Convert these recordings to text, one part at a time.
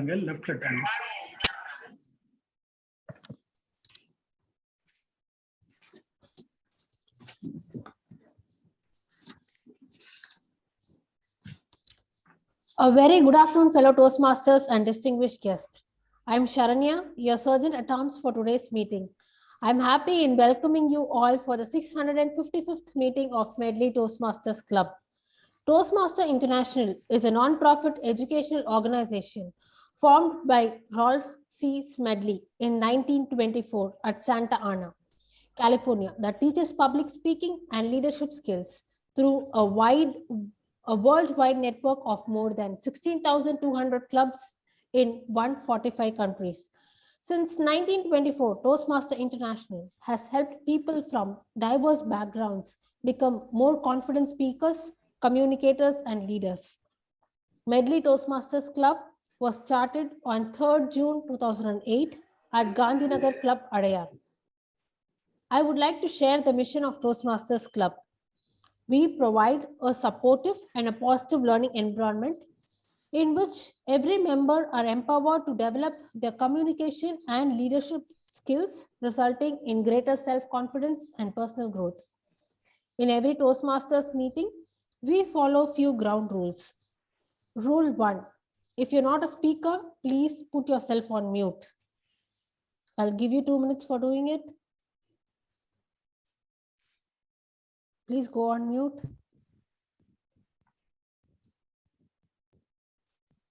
left hand. A very good afternoon, fellow Toastmasters and distinguished guests. I am Sharanya, your surgeon at arms for today's meeting. I am happy in welcoming you all for the 655th meeting of Medley Toastmasters Club. Toastmaster International is a non-profit educational organization formed by Rolf C. Smedley in 1924 at Santa Ana, California, that teaches public speaking and leadership skills through a worldwide network of more than 16,200 clubs in 145 countries. Since 1924, Toastmaster International has helped people from diverse backgrounds become more confident speakers, communicators, and leaders. Medley Toastmasters Club was started on 3rd June 2008 at Gandhinagar Club, Adayar. I would like to share the mission of Toastmasters Club. We provide a supportive and a positive learning environment in which every member are empowered to develop their communication and leadership skills, resulting in greater self-confidence and personal growth. In every Toastmasters meeting, we follow few ground rules. Rule 1, if you're not a speaker, please put yourself on mute. I'll give you 2 minutes for doing it. Please go on mute.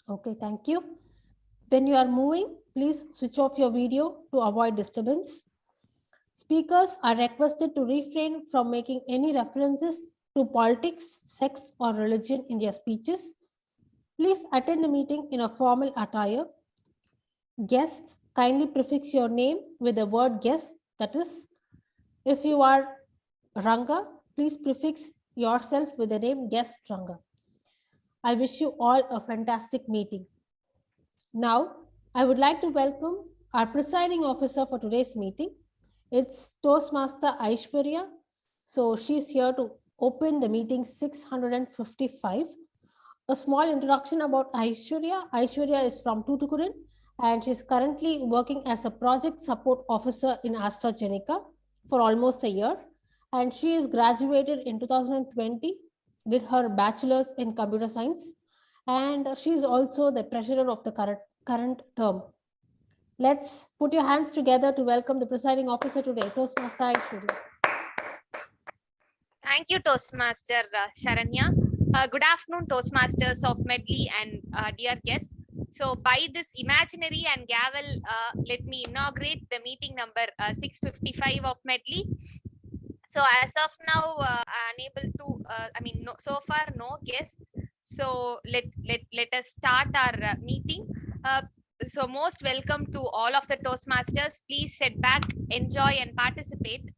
Okay, thank you. When you are moving, please switch off your video to avoid disturbance. Speakers are requested to refrain from making any references to politics, sex, or religion in their speeches. Please attend the meeting in a formal attire. Guests, kindly prefix your name with the word guest. That is, if you are Ranga, please prefix yourself with the name guest Ranga. I wish you all a fantastic meeting. Now, I would like to welcome our presiding officer for today's meeting. It's Toastmaster Aishwarya. So she's here to open the meeting 655. A small introduction about Aishwarya. Aishwarya is from Tuticorin and she's currently working as a project support officer in AstraZeneca for almost a year. And she is graduated in 2020, did her bachelor's in computer science, and she is also the treasurer of the current term. Let's put your hands together to welcome the presiding officer today, Toastmaster Aishwarya. Thank you, Toastmaster Sharanya. Good afternoon, Toastmasters of Medley and dear guests. So by this imaginary and gavel, let me inaugurate the meeting number 655 of Medley. So as of now, unable to, so far no guests. So let us start our meeting. So most welcome to all of the Toastmasters. Please sit back, enjoy and participate.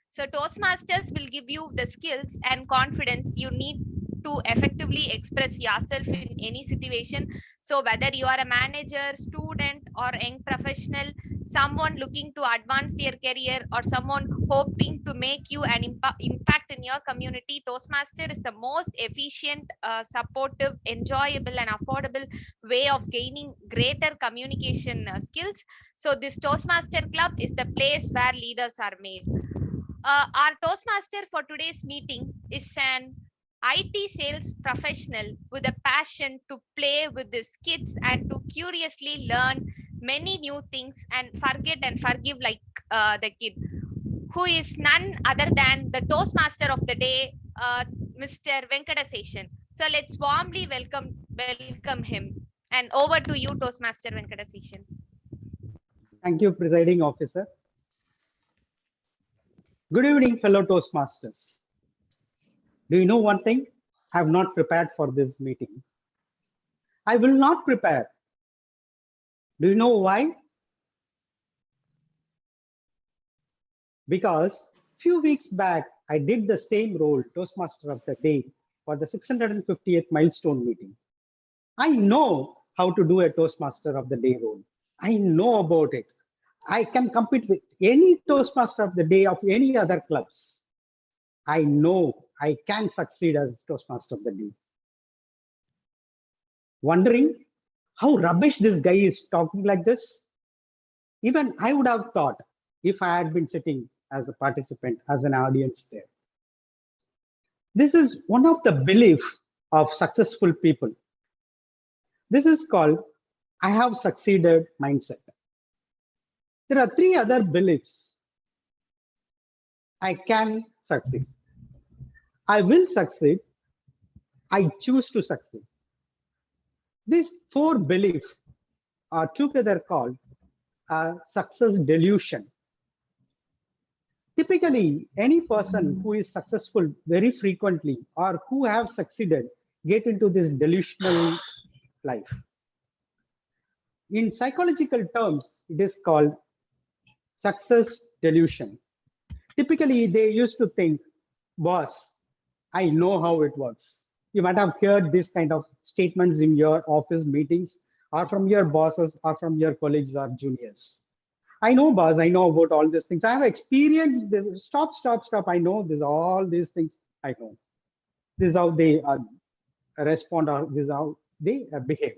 So Toastmasters will give you the skills and confidence you need to effectively express yourself in any situation. So whether you are a manager, student or young professional, someone looking to advance their career or someone hoping to make you an impact in your community, Toastmaster is the most efficient, supportive, enjoyable and affordable way of gaining greater communication skills. So this Toastmaster Club is the place where leaders are made. Our Toastmaster for today's meeting is an IT sales professional with a passion to play with his kids and to curiously learn many new things and forget and forgive like the kid, who is none other than the Toastmaster of the day, Mr. Venkadaseshan. So let's warmly welcome him. And over to you, Toastmaster Venkadaseshan. Thank you, presiding officer. Good evening, fellow Toastmasters. Do you know one thing? I have not prepared for this meeting. I will not prepare. Do you know why? Because few weeks back, I did the same role, Toastmaster of the Day, for the 650th milestone meeting. I know how to do a Toastmaster of the Day role. I know about it. I can compete with any Toastmaster of the Day of any other clubs. I know I can succeed as Toastmaster of the Day. Wondering how rubbish this guy is talking like this. Even I would have thought if I had been sitting as a participant, as an audience there. This is one of the beliefs of successful people. This is called I have succeeded mindset. There are three other beliefs. I can succeed. I will succeed. I choose to succeed. These four beliefs are together called a success delusion. Typically, any person who is successful very frequently or who have succeeded get into this delusional life. In psychological terms, it is called success delusion. Typically, they used to think, boss, I know how it works. You might have heard this kind of statements in your office meetings or from your bosses or from your colleagues or juniors. I know, boss, I know about all these things. I have experienced this. Stop. I know this, all these things I know. This is how they respond, or this is how they behave.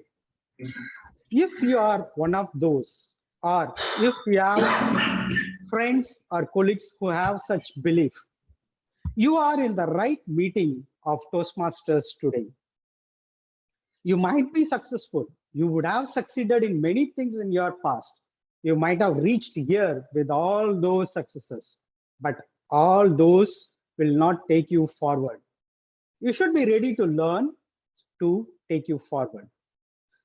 If you are one of those, or if you have friends or colleagues who have such belief, you are in the right meeting of Toastmasters today. You might be successful. You would have succeeded in many things in your past. You might have reached here with all those successes, but all those will not take you forward. You should be ready to learn to take you forward.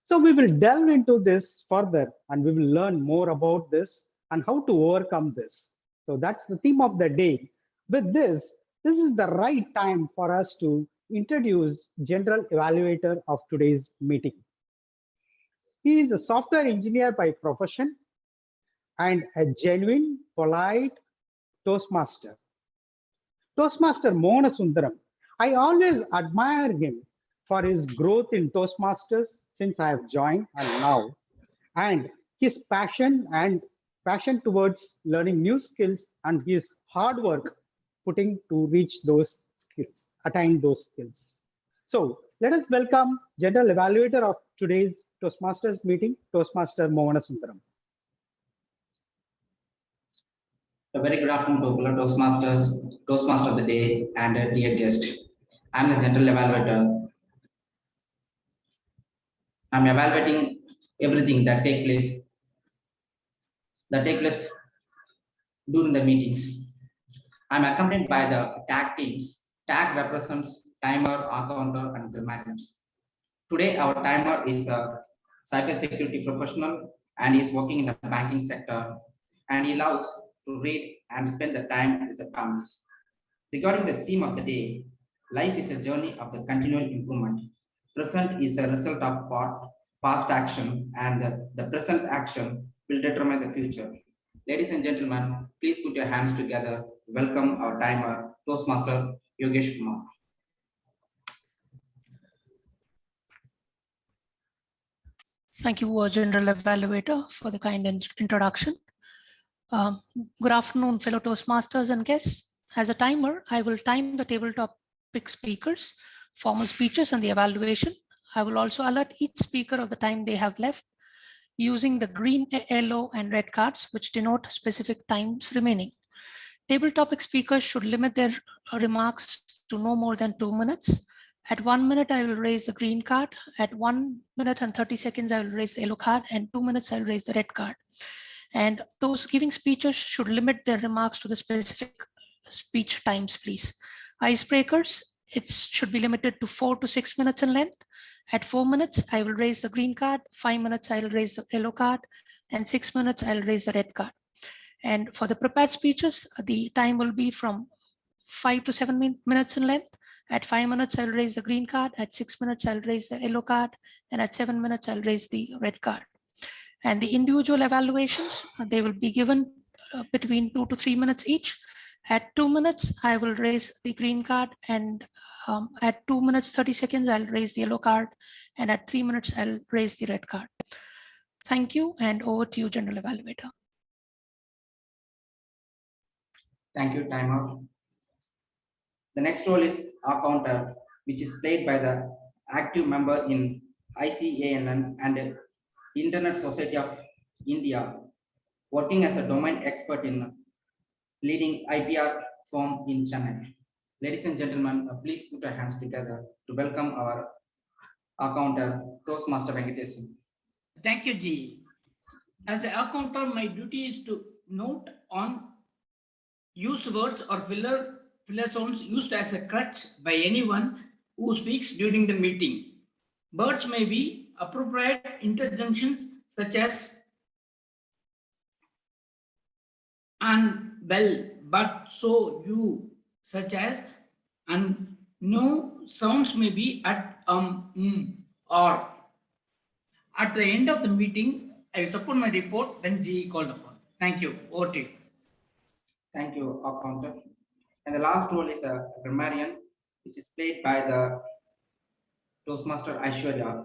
So we will delve into this further and we will learn more about this and how to overcome this. So that's the theme of the day. With this is the right time for us to introduce general evaluator of today's meeting. He is a software engineer by profession and a genuine, polite Toastmaster. Toastmaster Mohana Sundaram. I always admire him for his growth in Toastmasters since I have joined and now, and his passion towards learning new skills and his hard work putting to reach those skills, attain those skills. So let us welcome General Evaluator of today's Toastmasters meeting, Toastmaster Mohana Sundaram. A very good afternoon to all Toastmasters, Toastmaster of the day, and a dear guest. I'm the General Evaluator. I'm evaluating everything that take place during the meetings. I'm accompanied by the tag teams. Tag represents timer, counter, and grammaticals. Today, our timer is a cybersecurity professional and is working in the banking sector, and he loves to read and spend the time with the families. Regarding the theme of the day, life is a journey of the continual improvement. Present is a result of past action, and the present action will determine the future. Ladies and gentlemen, please put your hands together. Welcome our timer, Toastmaster Yogesh Kumar. Thank you, General Evaluator, for the kind introduction. Good afternoon, fellow Toastmasters and guests. As a timer, I will time the tabletop speakers, formal speeches, and the evaluation. I will also alert each speaker of the time they have left using the green, yellow, and red cards, which denote specific times remaining. Table topic speakers should limit their remarks to no more than 2 minutes. At 1 minute, I will raise the green card. At 1 minute and 30 seconds, I will raise the yellow card. And 2 minutes, I will raise the red card. And those giving speeches should limit their remarks to the specific speech times, please. Icebreakers, it should be limited to 4 to 6 minutes in length. At 4 minutes, I will raise the green card. 5 minutes, I will raise the yellow card. And 6 minutes, I will raise the red card. And for the prepared speeches, the time will be from 5 to 7 minutes in length. At 5 minutes, I'll raise the green card. At 6 minutes, I'll raise the yellow card. And at 7 minutes, I'll raise the red card. And the individual evaluations, they will be given between 2 to 3 minutes each. At 2 minutes, I will raise the green card. And at 2 minutes, 30 seconds, I'll raise the yellow card. And at 3 minutes, I'll raise the red card. Thank you. And over to you, General Evaluator. Thank you, timer. The next role is counter, which is played by the active member in ICANN, and Internet Society of India, working as a domain expert in leading IPR firm in Chennai. Ladies and gentlemen, please put your hands together to welcome our accountant, Toastmaster Venkatesh. Thank you, G. As an accountant, my duty is to note on used words or filler sounds used as a crutch by anyone who speaks during the meeting. Words may be appropriate interjunctions such as and, well, but, so, you, such as, and no sounds may be at, or. At the end of the meeting, I will support my report when GE called upon. Thank you. Over to you. Thank you, accountant. And the last role is a grammarian, which is played by the Toastmaster Aishwarya.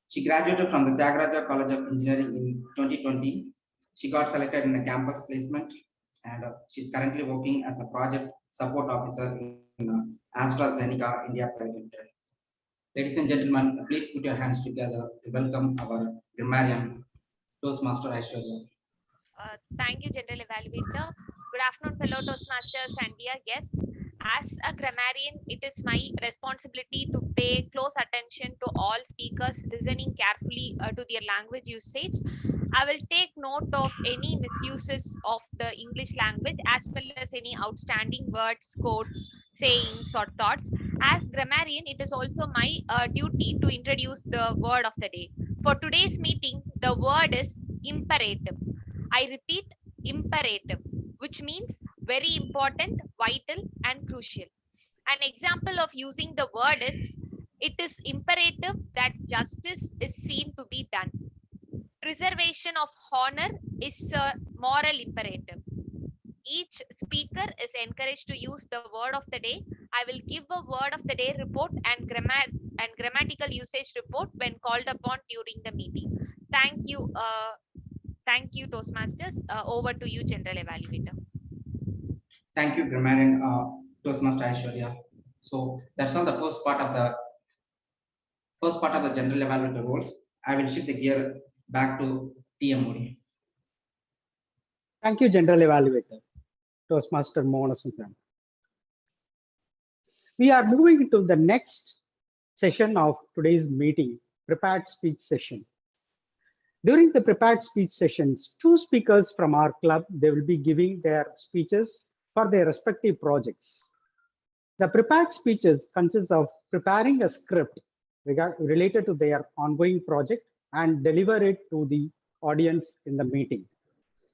She graduated from the Tyagaraja College of Engineering in 2020. She got selected in a campus placement, and she's currently working as a project support officer in AstraZeneca India Private Limited. Ladies and gentlemen, please put your hands together to welcome our grammarian, Toastmaster Aishwarya. Thank you, General Evaluator. Good afternoon, fellow Toastmasters and dear guests. As a grammarian, it is my responsibility to pay close attention to all speakers, listening carefully to their language usage. I will take note of any misuses of the English language as well as any outstanding words, quotes, sayings, or thoughts. As grammarian, it is also my duty to introduce the word of the day. For today's meeting, the word is imperative. I repeat, imperative, which means very important, vital, and crucial. An example of using the word is, it is imperative that justice is seen to be done. Preservation of honor is a moral imperative. Each speaker is encouraged to use the word of the day. I will give a word of the day report and grammatical usage report when called upon during the meeting. Thank you. Thank you, Toastmasters. Over to you, General Evaluator. Thank you, grammarian Toastmaster Aishwarya. So that's not the first part of the general evaluator roles. I will shift the gear back to TMOD. Thank you, General Evaluator, Toastmaster Mohanasundram. We are moving to the next session of today's meeting, prepared speech session. During the prepared speech sessions, two speakers from our club, they will be giving their speeches for their respective projects. The prepared speeches consist of preparing a script related to their ongoing project and deliver it to the audience in the meeting.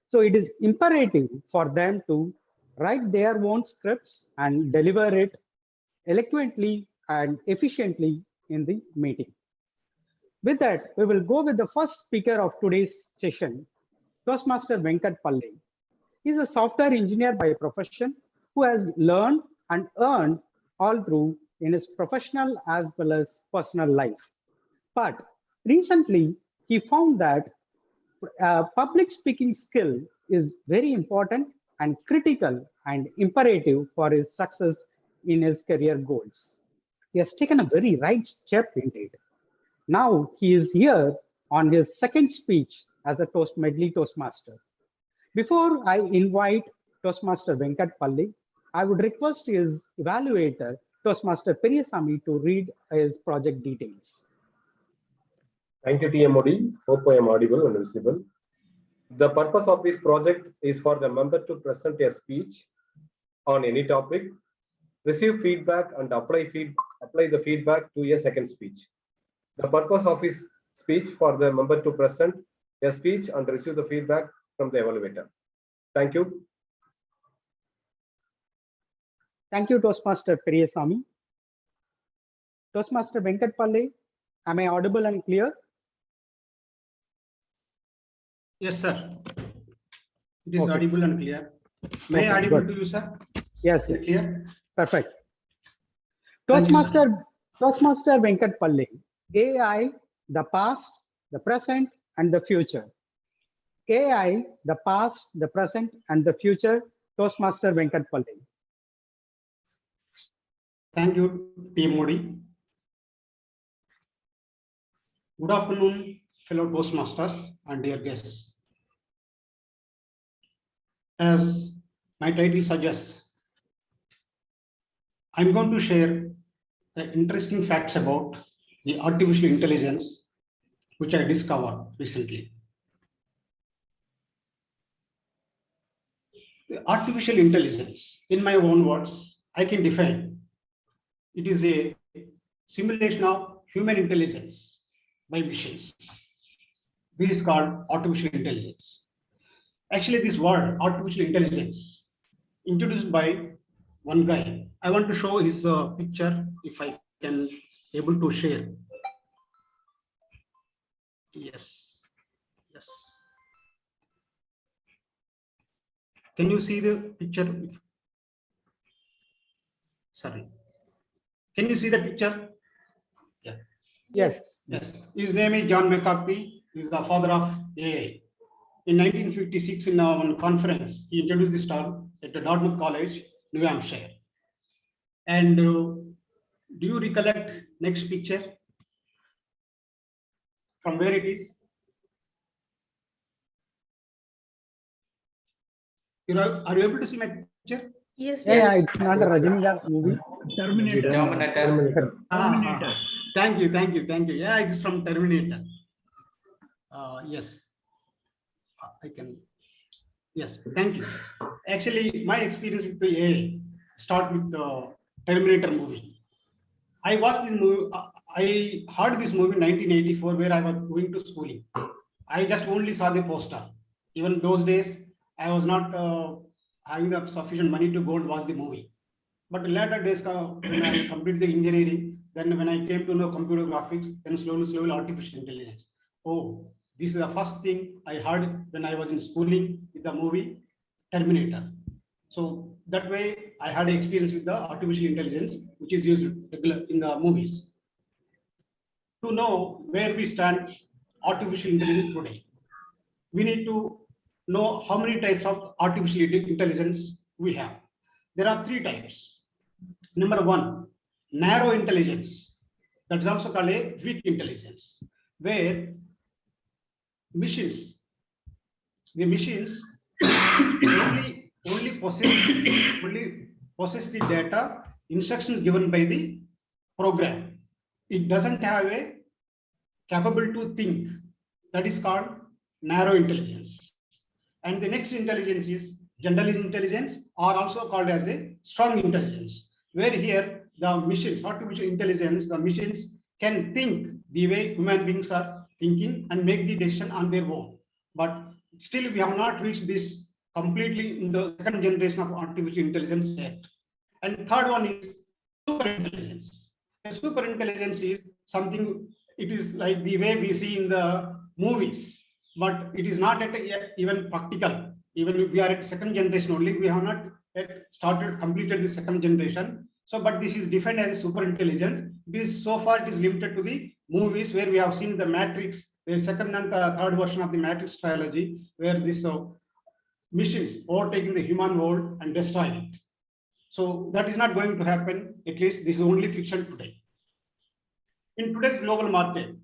So it is imperative for them to write their own scripts and deliver it eloquently and efficiently in the meeting. With that, we will go with the first speaker of today's session, Toastmaster Venkat Palle. He is a software engineer by profession who has learned and earned all through in his professional as well as personal life. But recently, he found that public speaking skill is very important and critical and imperative for his success in his career goals. He has taken a very right step indeed. Now he is here on his second speech as a Medley Toastmaster. Before I invite Toastmaster Venkat Palle, I would request his evaluator, Toastmaster Periyasamy, to read his project details. Thank you, TMOD. Hope I am audible and visible. The purpose of this project is for the member to present a speech on any topic, receive feedback, and apply the feedback to a second speech. The purpose of his speech for the member to present a speech and receive the feedback from the evaluator. Thank you. Thank you, Toastmaster Periyasamy. Toastmaster Venkat Palle, am I audible and clear? Yes, sir. It is Okay. audible and clear. May I Okay, audible good. to you, sir? Yes, Is it yes. clear? Perfect. Thank you, sir. Toastmaster Venkat Palle, AI, the past, the present, and the future. AI, the past, the present, and the future, Toastmaster Venkat Palle. Thank you, TMOD. Good afternoon, fellow Toastmasters and dear guests. As my title suggests, I'm going to share the interesting facts about the artificial intelligence, which I discovered recently. The artificial intelligence, in my own words, I can define. It is a simulation of human intelligence by machines. This is called artificial intelligence. Actually, this word, artificial intelligence, introduced by one guy. I want to show his picture, if I can able to share. Yes. Can you see the picture? Sorry. Can you see the picture? Yeah. Yes. Yes. His name is John McCarthy. He is the father of AI. In 1956, in one conference, he introduced this term at the Dartmouth College, New Hampshire. And do you recollect next picture? From where it is? Are you able to see my picture? Yes, Yeah, it's not a Rajinikanth movie. Terminator. Terminator. Thank you. Yeah, it's from Terminator. Yes. I can. Yes, thank you. Actually, my experience with the AI start with the Terminator movie. I watched this movie. I heard this movie in 1984, where I was going to schooling. I just only saw the poster. Even those days, I was not having the sufficient money to go and watch the movie. But later days, when I completed the engineering, then when I came to know computer graphics, then slowly artificial intelligence. Oh, this is the first thing I heard when I was in schooling with the movie Terminator. So that way I had experience with the artificial intelligence, which is used in the movies. To know where we stand artificial intelligence today, we need to know how many types of artificial intelligence we have. There are 3 types. Number 1, narrow intelligence. That's also called a weak intelligence, where the machines only possess the data, instructions given by the program. It doesn't have a capable to think. That is called narrow intelligence. And the next intelligence is general intelligence, or also called as a strong intelligence, where here the machines, artificial intelligence, the machines can think the way human beings are thinking and make the decision on their own. But still we have not reached this completely in the second generation of artificial intelligence yet. And third one is super intelligence. The super intelligence is something, it is like the way we see in the movies, but it is not yet even practical. Even if we are at second generation only, we have not yet completed the second generation. So, but this is defined as super intelligence. It is so far it is limited to the movies, where we have seen the Matrix, the second and the third version of the Matrix trilogy, where this machines overtaking the human world and destroying it. So that is not going to happen. At least this is only fiction today. In today's global market,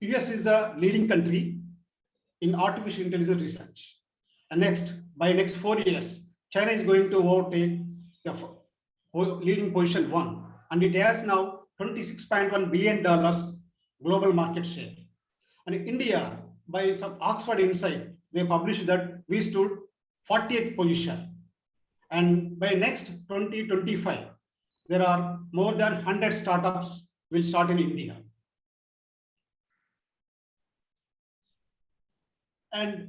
US is the leading country in artificial intelligence research. And by next 4 years, China is going to overtake the leading position 1, and it has now $26.1 billion global market share. And in India, by some Oxford Insight, they published that we stood 40th position. And by next 2025, there are more than 100 startups will start in India. And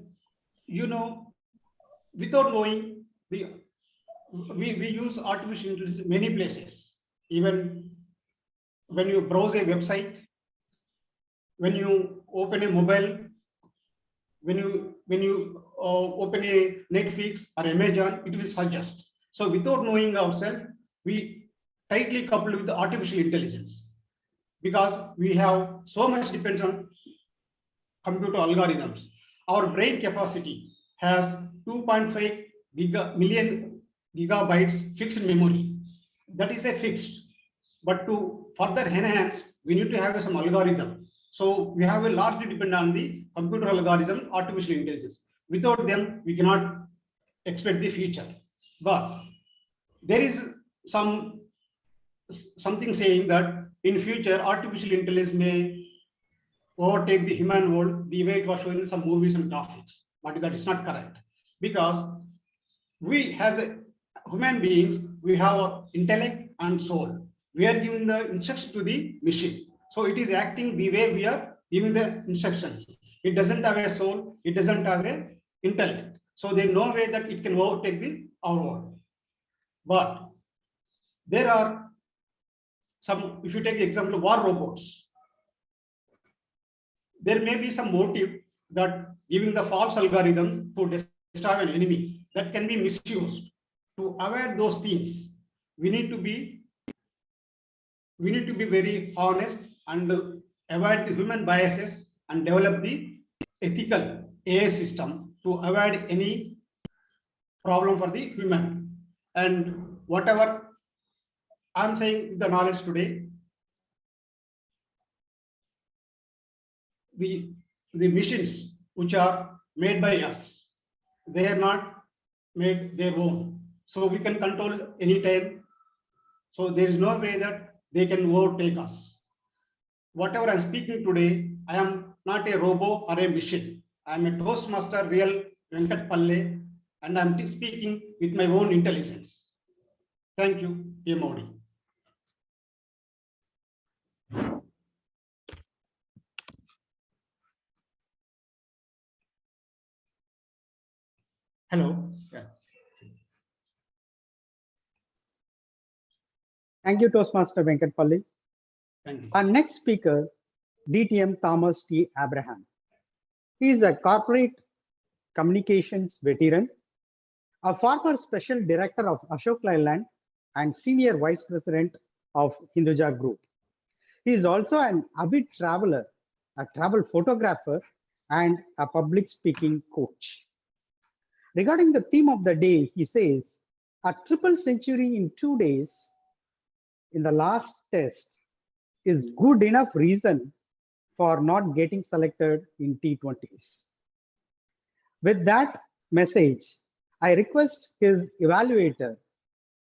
without knowing, we use artificial intelligence in many places. Even when you browse a website, when you open a mobile, when you open a Netflix or Amazon, it will suggest. So without knowing ourselves, we tightly coupled with the artificial intelligence, because we have so much depends on computer algorithms. Our brain capacity has 2.5 million gigabytes fixed memory. That is a fixed. But to further enhance, we need to have some algorithm. So we have a largely depend on the computer algorithm, artificial intelligence. Without them, we cannot expect the future. But there is something saying that in future, artificial intelligence may overtake the human world the way it was shown in some movies and graphics. But that is not correct, because we as a human beings, we have our intellect and soul. We are giving the instructions to the machine. So it is acting the way we are giving the instructions. It doesn't have a soul, it doesn't have a intellect. So there is no way that it can overtake our world. But there are some, if you take the example of war robots, there may be some motive that giving the false algorithm to destroy an enemy that can be misused. To avoid those things, we need to be very honest and avoid the human biases and develop the ethical AI system to avoid any problem for the human. And whatever I'm saying, the knowledge today, the machines which are made by us, they are not made their own. So we can control anytime. So there is no way that they can overtake us. Whatever I'm speaking today, I am not a robot or a machine. I am a Toastmaster, real Venkat Palle, and I'm speaking with my own intelligence. Thank you, PM Modi. Hello. Yeah. Thank you, Toastmaster Venkat Palli. Thank you. Our next speaker, DTM Thomas T. Abraham. He is a corporate communications veteran, a former special director of Ashok Leyland and senior vice president of Hinduja Group. He is also an avid traveler, a travel photographer, and a public speaking coach. Regarding the theme of the day, he says, a triple century in 2 days in the last test is good enough reason for not getting selected in T20s. With that message, I request his evaluator,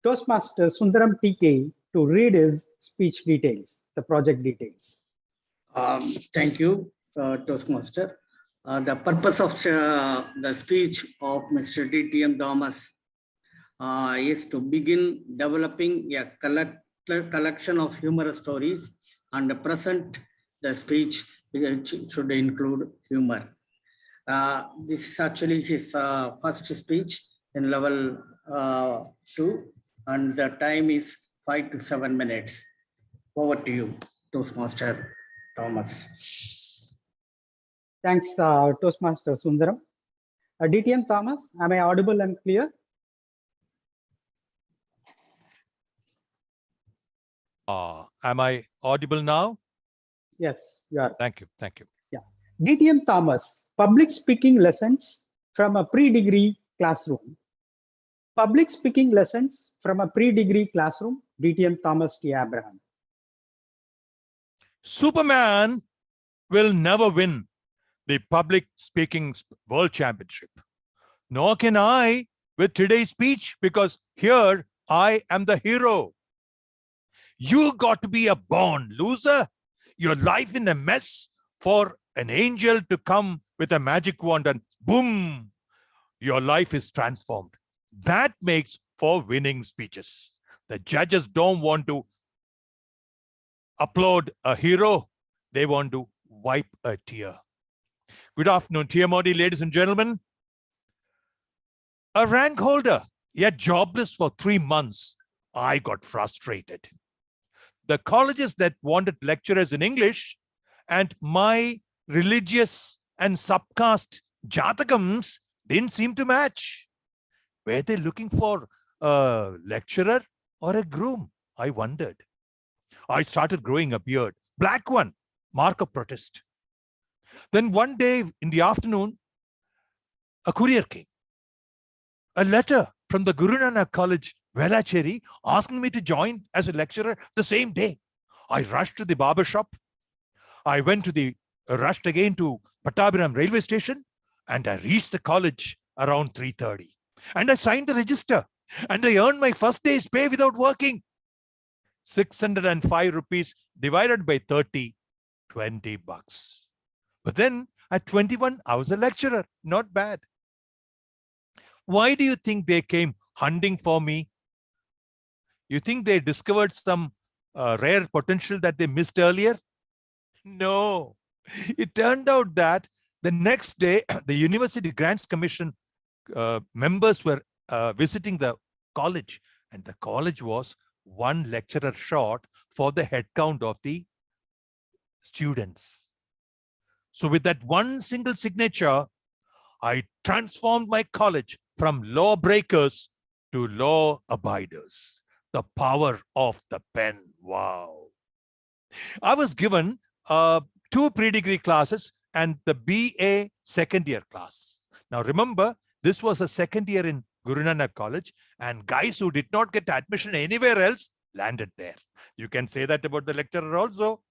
Toastmaster Sundaram TK, to read his speech details, the project details. Thank you, Toastmaster. The purpose of the speech of Mr. DTM Thomas is to begin developing a collection of humorous stories and present the speech, which should include humor. This is actually his first speech in level 2, and the time is 5 to 7 minutes. Over to you, Toastmaster Thomas. Thanks, Toastmaster Sundaram. DTM Thomas, am I audible and clear? Am I audible now? Yes, you are. Thank you. Thank you. Yeah. DTM Thomas, public speaking lessons from a pre-degree classroom. Public speaking lessons from a pre-degree classroom, DTM Thomas T. Abraham. Superman will never win the public speaking world championship. Nor can I with today's speech, because here I am the hero. You got to be a born loser, your life in a mess, for an angel to come with a magic wand and boom, your life is transformed. That makes for winning speeches. The judges don't want to applaud a hero, they want to wipe a tear. Good afternoon, TMOD, ladies and gentlemen. A rank holder, yet jobless for 3 months, I got frustrated. The colleges that wanted lecturers in English and my religious and subcaste jatakams didn't seem to match. Were they looking for a lecturer or a groom? I wondered. I started growing a beard, black one, mark of protest. Then one day in the afternoon, a courier came. A letter from the Guru Nanak College, Velachery, asking me to join as a lecturer the same day. I rushed to the barber shop. I rushed again to Pattabhiram railway station, and I reached the college around 3:30. And I signed the register, and I earned my first day's pay without working. 605 rupees divided by 30, 20 bucks. But then at 21, I was a lecturer. Not bad. Why do you think they came hunting for me? You think they discovered some rare potential that they missed earlier? No. It turned out that the next day, the University Grants Commission members were visiting the college, and the college was one lecturer short for the head count of the students. So with that one single signature, I transformed my college from lawbreakers to law abiders. The power of the pen. Wow. I was given 2 pre-degree classes and the BA second year class. Now remember, this was a second year in Guru Nanak College, and guys who did not get admission anywhere else landed there. You can say that about the lecturer also.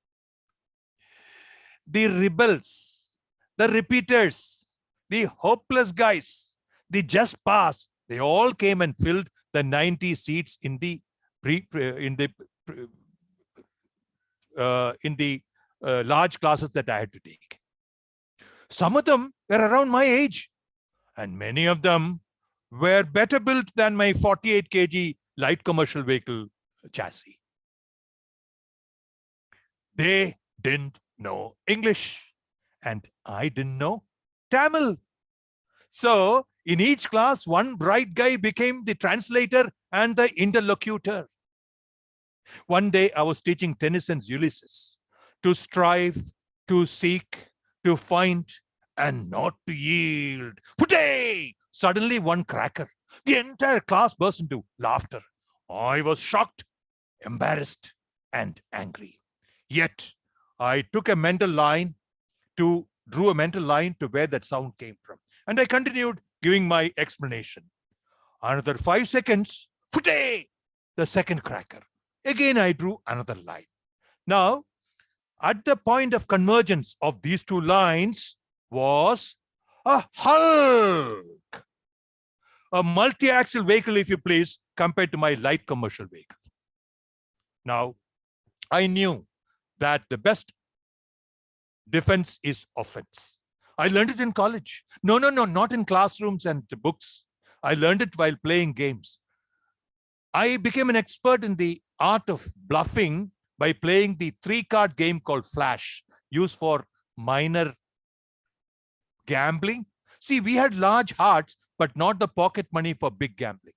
The rebels, the repeaters, the hopeless guys, the just pass, they all came and filled the 90 seats in the large classes that I had to take. Some of them were around my age, and many of them were better built than my 48 kg light commercial vehicle chassis. They didn't know English, and I didn't know Tamil. So in each class, one bright guy became the translator and the interlocutor. One day I was teaching Tennyson's Ulysses: to strive, to seek, to find, and not to yield. Putay! Suddenly one cracker. The entire class burst into laughter. I was shocked, embarrassed, and angry. Yet I took a mental line drew a mental line to where that sound came from. And I continued giving my explanation. Another 5 seconds, putay! The second cracker. Again, I drew another line. Now, at the point of convergence of these two lines was a Hulk, a multi-axle vehicle, if you please, compared to my light commercial vehicle. Now, I knew that the best defense is offense. I learned it in college. No, not in classrooms and books. I learned it while playing games. I became an expert in the art of bluffing by playing the 3-card game called Flash, used for minor gambling. See, we had large hearts, but not the pocket money for big gambling.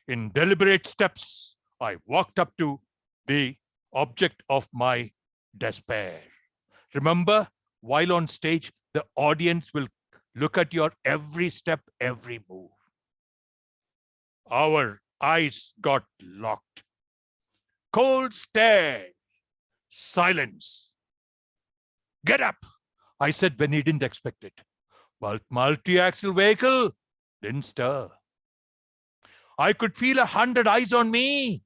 In deliberate steps, I walked up to the object of my despair. Remember, while on stage, the audience will look at your every step, every move. Our eyes got locked. Cold stare, silence. Get up, I said when he didn't expect it. But multi-axle vehicle didn't stir. I could feel 100 eyes on me.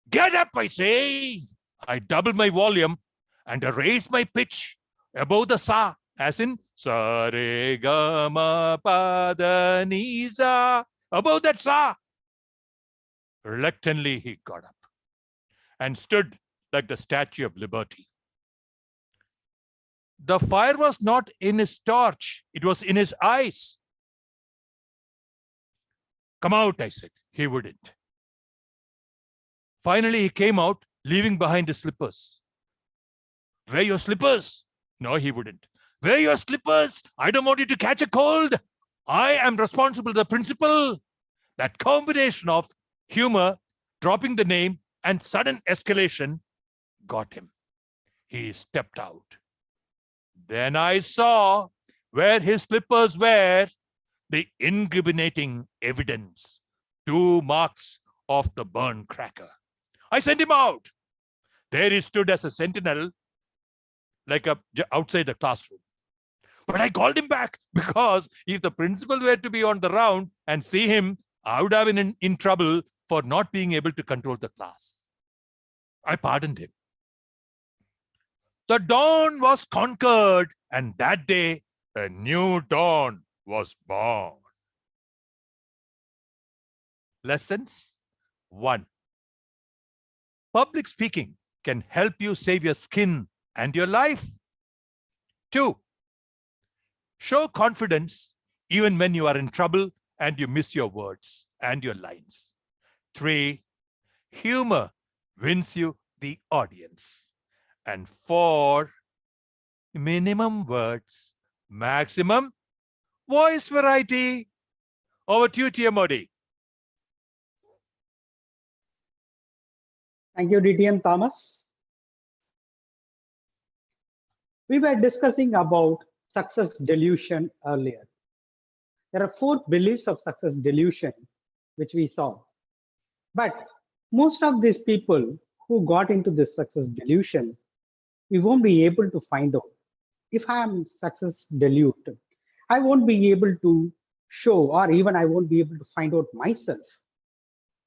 Get up, I say. I doubled my volume and I raised my pitch above the sa, as in sa re ga ma pa da ni sa. Above that sa. Reluctantly, he got up and stood like the Statue of Liberty. The fire was not in his torch, it was in his eyes. Come out, I said. He wouldn't. Finally, he came out, leaving behind his slippers. Wear your slippers. No, he wouldn't. Wear your slippers. I don't want you to catch a cold. I am responsible, the principal. That combination of humor, dropping the name, and sudden escalation got him. He stepped out. Then I saw where his slippers were, the incriminating evidence, 2 marks of the burn cracker. I sent him out. There he stood as a sentinel, like outside the classroom. But I called him back because if the principal were to be on the round and see him, I would have been in trouble for not being able to control the class. I pardoned him. The dawn was conquered, and that day a new dawn was born. Lessons 1. Public speaking can help you save your skin and your life. 2. Show confidence even when you are in trouble and you miss your words and your lines. 3. Humor wins you the audience. And 4. Minimum words, maximum voice variety. Over to you, TM Modi. Thank you, DTM Thomas. We were discussing about success delusion earlier. There are 4 beliefs of success delusion, which we saw. But most of these people who got into this success delusion, we won't be able to find out. If I am success deluded, I won't be able to show, or even I won't be able to find out myself,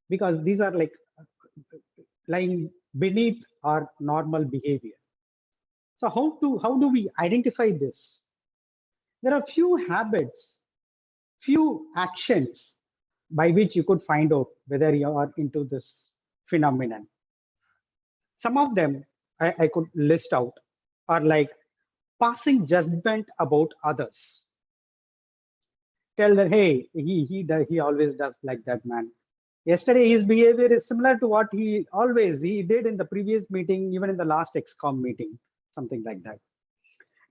because these are like lying beneath our normal behavior. So how do we identify this? There are few habits, few actions by which you could find out whether you are into this phenomenon. Some of them I could list out are like passing judgment about others. Tell them, hey, he always does like that, man. Yesterday, his behavior is similar to what he did in the previous meeting, even in the last XCOM meeting, something like that.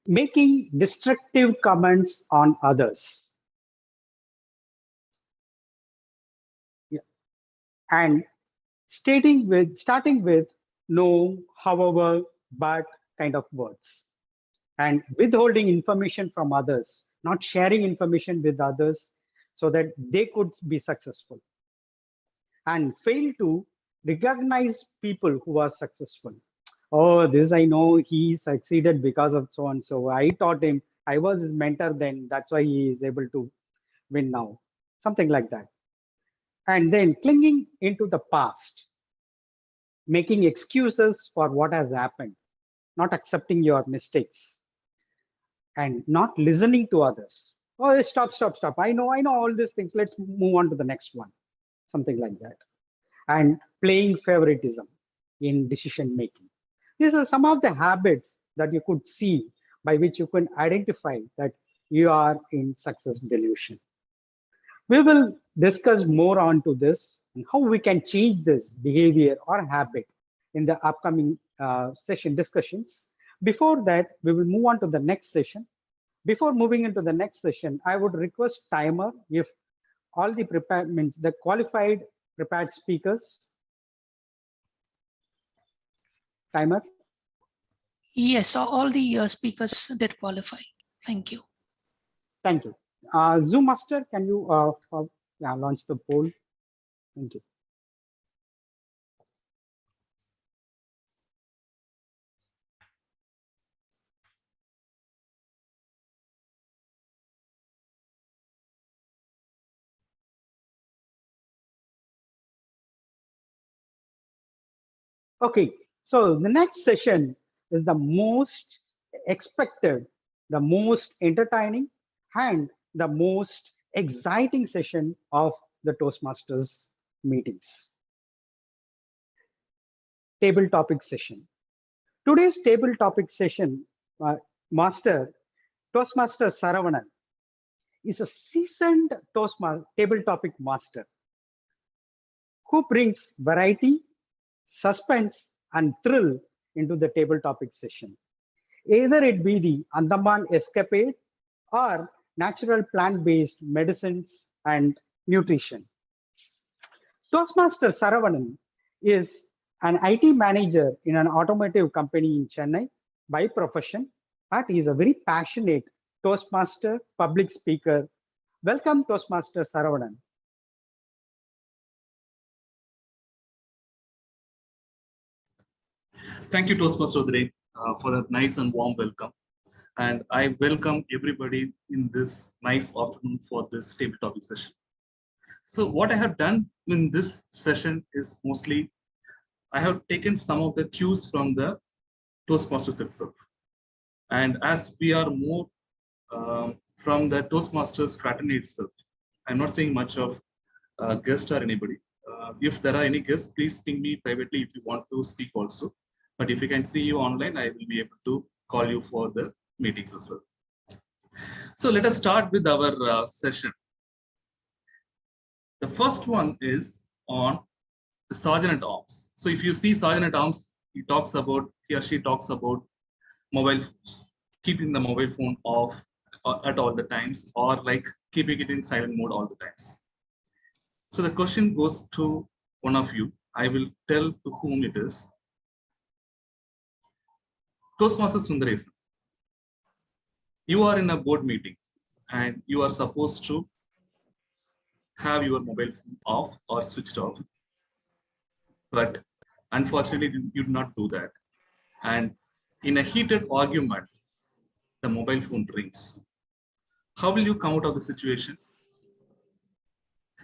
Making destructive comments on others. Yeah. And starting with no, however, but kind of words. And withholding information from others, not sharing information with others so that they could be successful. And fail to recognize people who are successful. Oh, this I know he succeeded because of so and so. I taught him, I was his mentor then, that's why he is able to win now. Something like that. And then clinging into the past, making excuses for what has happened, not accepting your mistakes, and not listening to others. Oh, stop. I know all these things. Let's move on to the next one. Something like that. And playing favoritism in decision making. These are some of the habits that you could see by which you can identify that you are in success delusion. We will discuss more on to this and how we can change this behavior or habit in the upcoming session discussions. Before that, we will move on to the next session. Before moving into the next session, I would request timer if all the the qualified prepared speakers. Timer. Yes, all the speakers did qualify. Thank you. Thank you. Zoom Master, can you launch the poll? Thank you. Okay, so the next session is the most expected, the most entertaining, and the most exciting session of the Toastmasters meetings. Table topic session. Today's table topic session Toastmaster Saravanan is a seasoned table topic master who brings variety, suspense, and thrill into the table topic session. Either it be the Andaman escapade or natural plant-based medicines and nutrition. Toastmaster Saravanan is an IT manager in an automotive company in Chennai by profession, but he is a very passionate Toastmaster public speaker. Welcome, Toastmaster Saravanan. Thank you, Toastmaster Udre, for that nice and warm welcome. And I welcome everybody in this nice afternoon for this table topic session. So what I have done in this session is mostly I have taken some of the cues from the Toastmasters itself. And as we are more from the Toastmasters fraternity itself, I'm not saying much of guest or anybody. If there are any guests, please ping me privately if you want to speak also. But if you can see you online, I will be able to call you for the meetings as well. So let us start with our session. The first one is on the Sergeant at Arms. So if you see Sergeant at Arms, he or she talks about keeping the mobile phone off at all the times, or like keeping it in silent mode all the times. So the question goes to one of you. I will tell to whom it is. Toastmaster Sundaresan, you are in a board meeting and you are supposed to have your mobile phone off or switched off. But unfortunately, you did not do that. And in a heated argument, the mobile phone rings. How will you come out of the situation?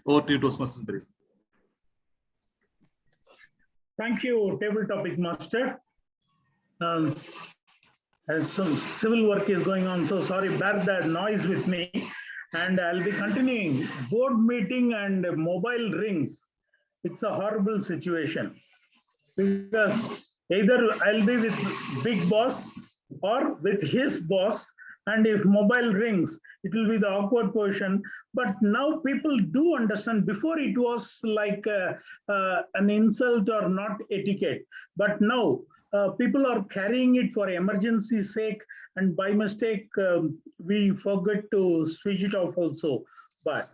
Over to you, Toastmaster Sundaresan. Thank you, table topic master. As some civil work is going on, so sorry, bear that noise with me. And I'll be continuing. Board meeting and mobile rings. It's a horrible situation because either I'll be with big boss or with his boss, and if mobile rings, it will be the awkward position. But now people do understand. Before it was like an insult or not etiquette, but now people are carrying it for emergency sake, and by mistake we forget to switch it off also. But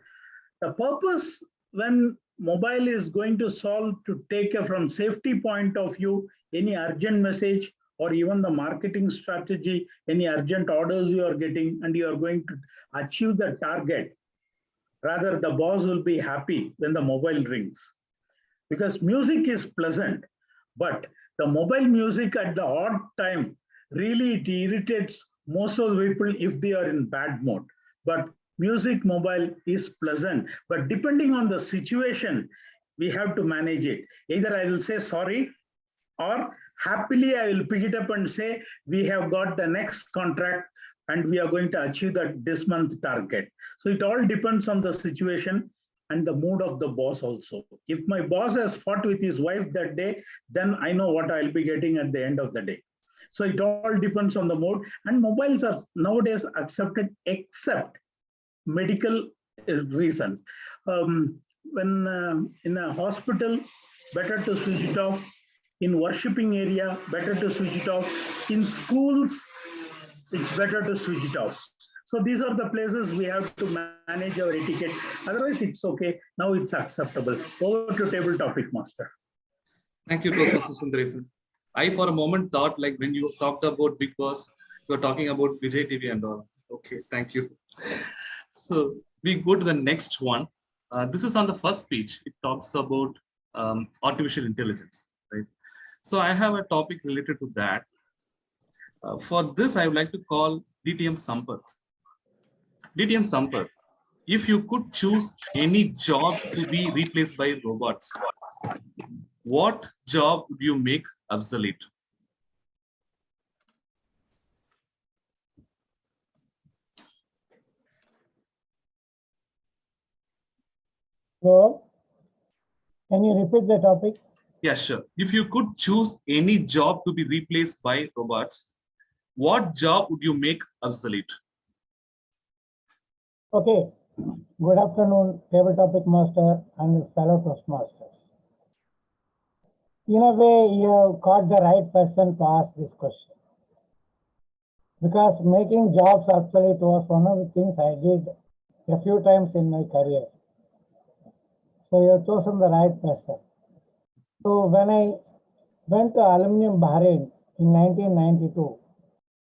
the purpose when mobile is going to solve to take care from safety point of view, any urgent message or even the marketing strategy, any urgent orders you are getting and you are going to achieve the target. Rather, the boss will be happy when the mobile rings, because music is pleasant, but the mobile music at the odd time, really it irritates most of the people if they are in bad mode. But music mobile is pleasant, but depending on the situation, we have to manage it. Either I will say sorry, or happily I will pick it up and say, we have got the next contract and we are going to achieve that this month target. So it all depends on the situation and the mood of the boss also. If my boss has fought with his wife that day, then I know what I'll be getting at the end of the day. So it all depends on the mood, and mobiles are nowadays accepted except medical reasons. When in a hospital, better to switch it off. In worshipping area, better to switch it off. In schools, it's better to switch it off. So these are the places we have to manage our etiquette. Otherwise, it's okay. Now it's acceptable. Over to table topic master. Thank you, Toastmaster Sundaresan. I for a moment thought like when you talked about Big Boss, you were talking about Vijay TV and all. Okay, thank you. So we go to the next one. This is on the first page. It talks about artificial intelligence, right? So I have a topic related to that. For this, I would like to call DTM Sampath. DTM Sampath, if you could choose any job to be replaced by robots, what job would you make obsolete? So, can you repeat the topic? Yeah, sure. If you could choose any job to be replaced by robots, what job would you make obsolete? Okay. Good afternoon, table topic master and fellow Toastmasters. In a way, you have caught the right person to ask this question. Because making jobs obsolete was one of the things I did a few times in my career. So you have chosen the right person. So when I went to Aluminium Bahrain in 1992,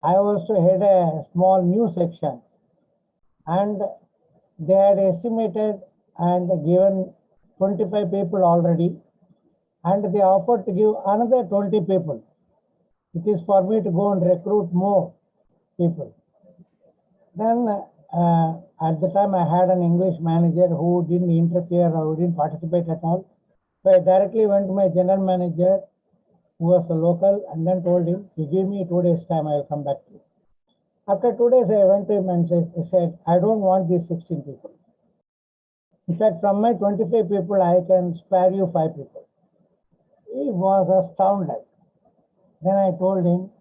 I was to head a small new section, and they had estimated and given 25 people already, and they offered to give another 20 people. It is for me to go and recruit more people. Then at the time I had an English manager who didn't interfere or didn't participate at all. So I directly went to my general manager who was a local, and then told him, you give me 2 days time, I'll come back to you. After 2 days, I went to him and said, I don't want these 16 people. In fact, from my 25 people, I can spare you 5 people. He was astounded. Then I told him,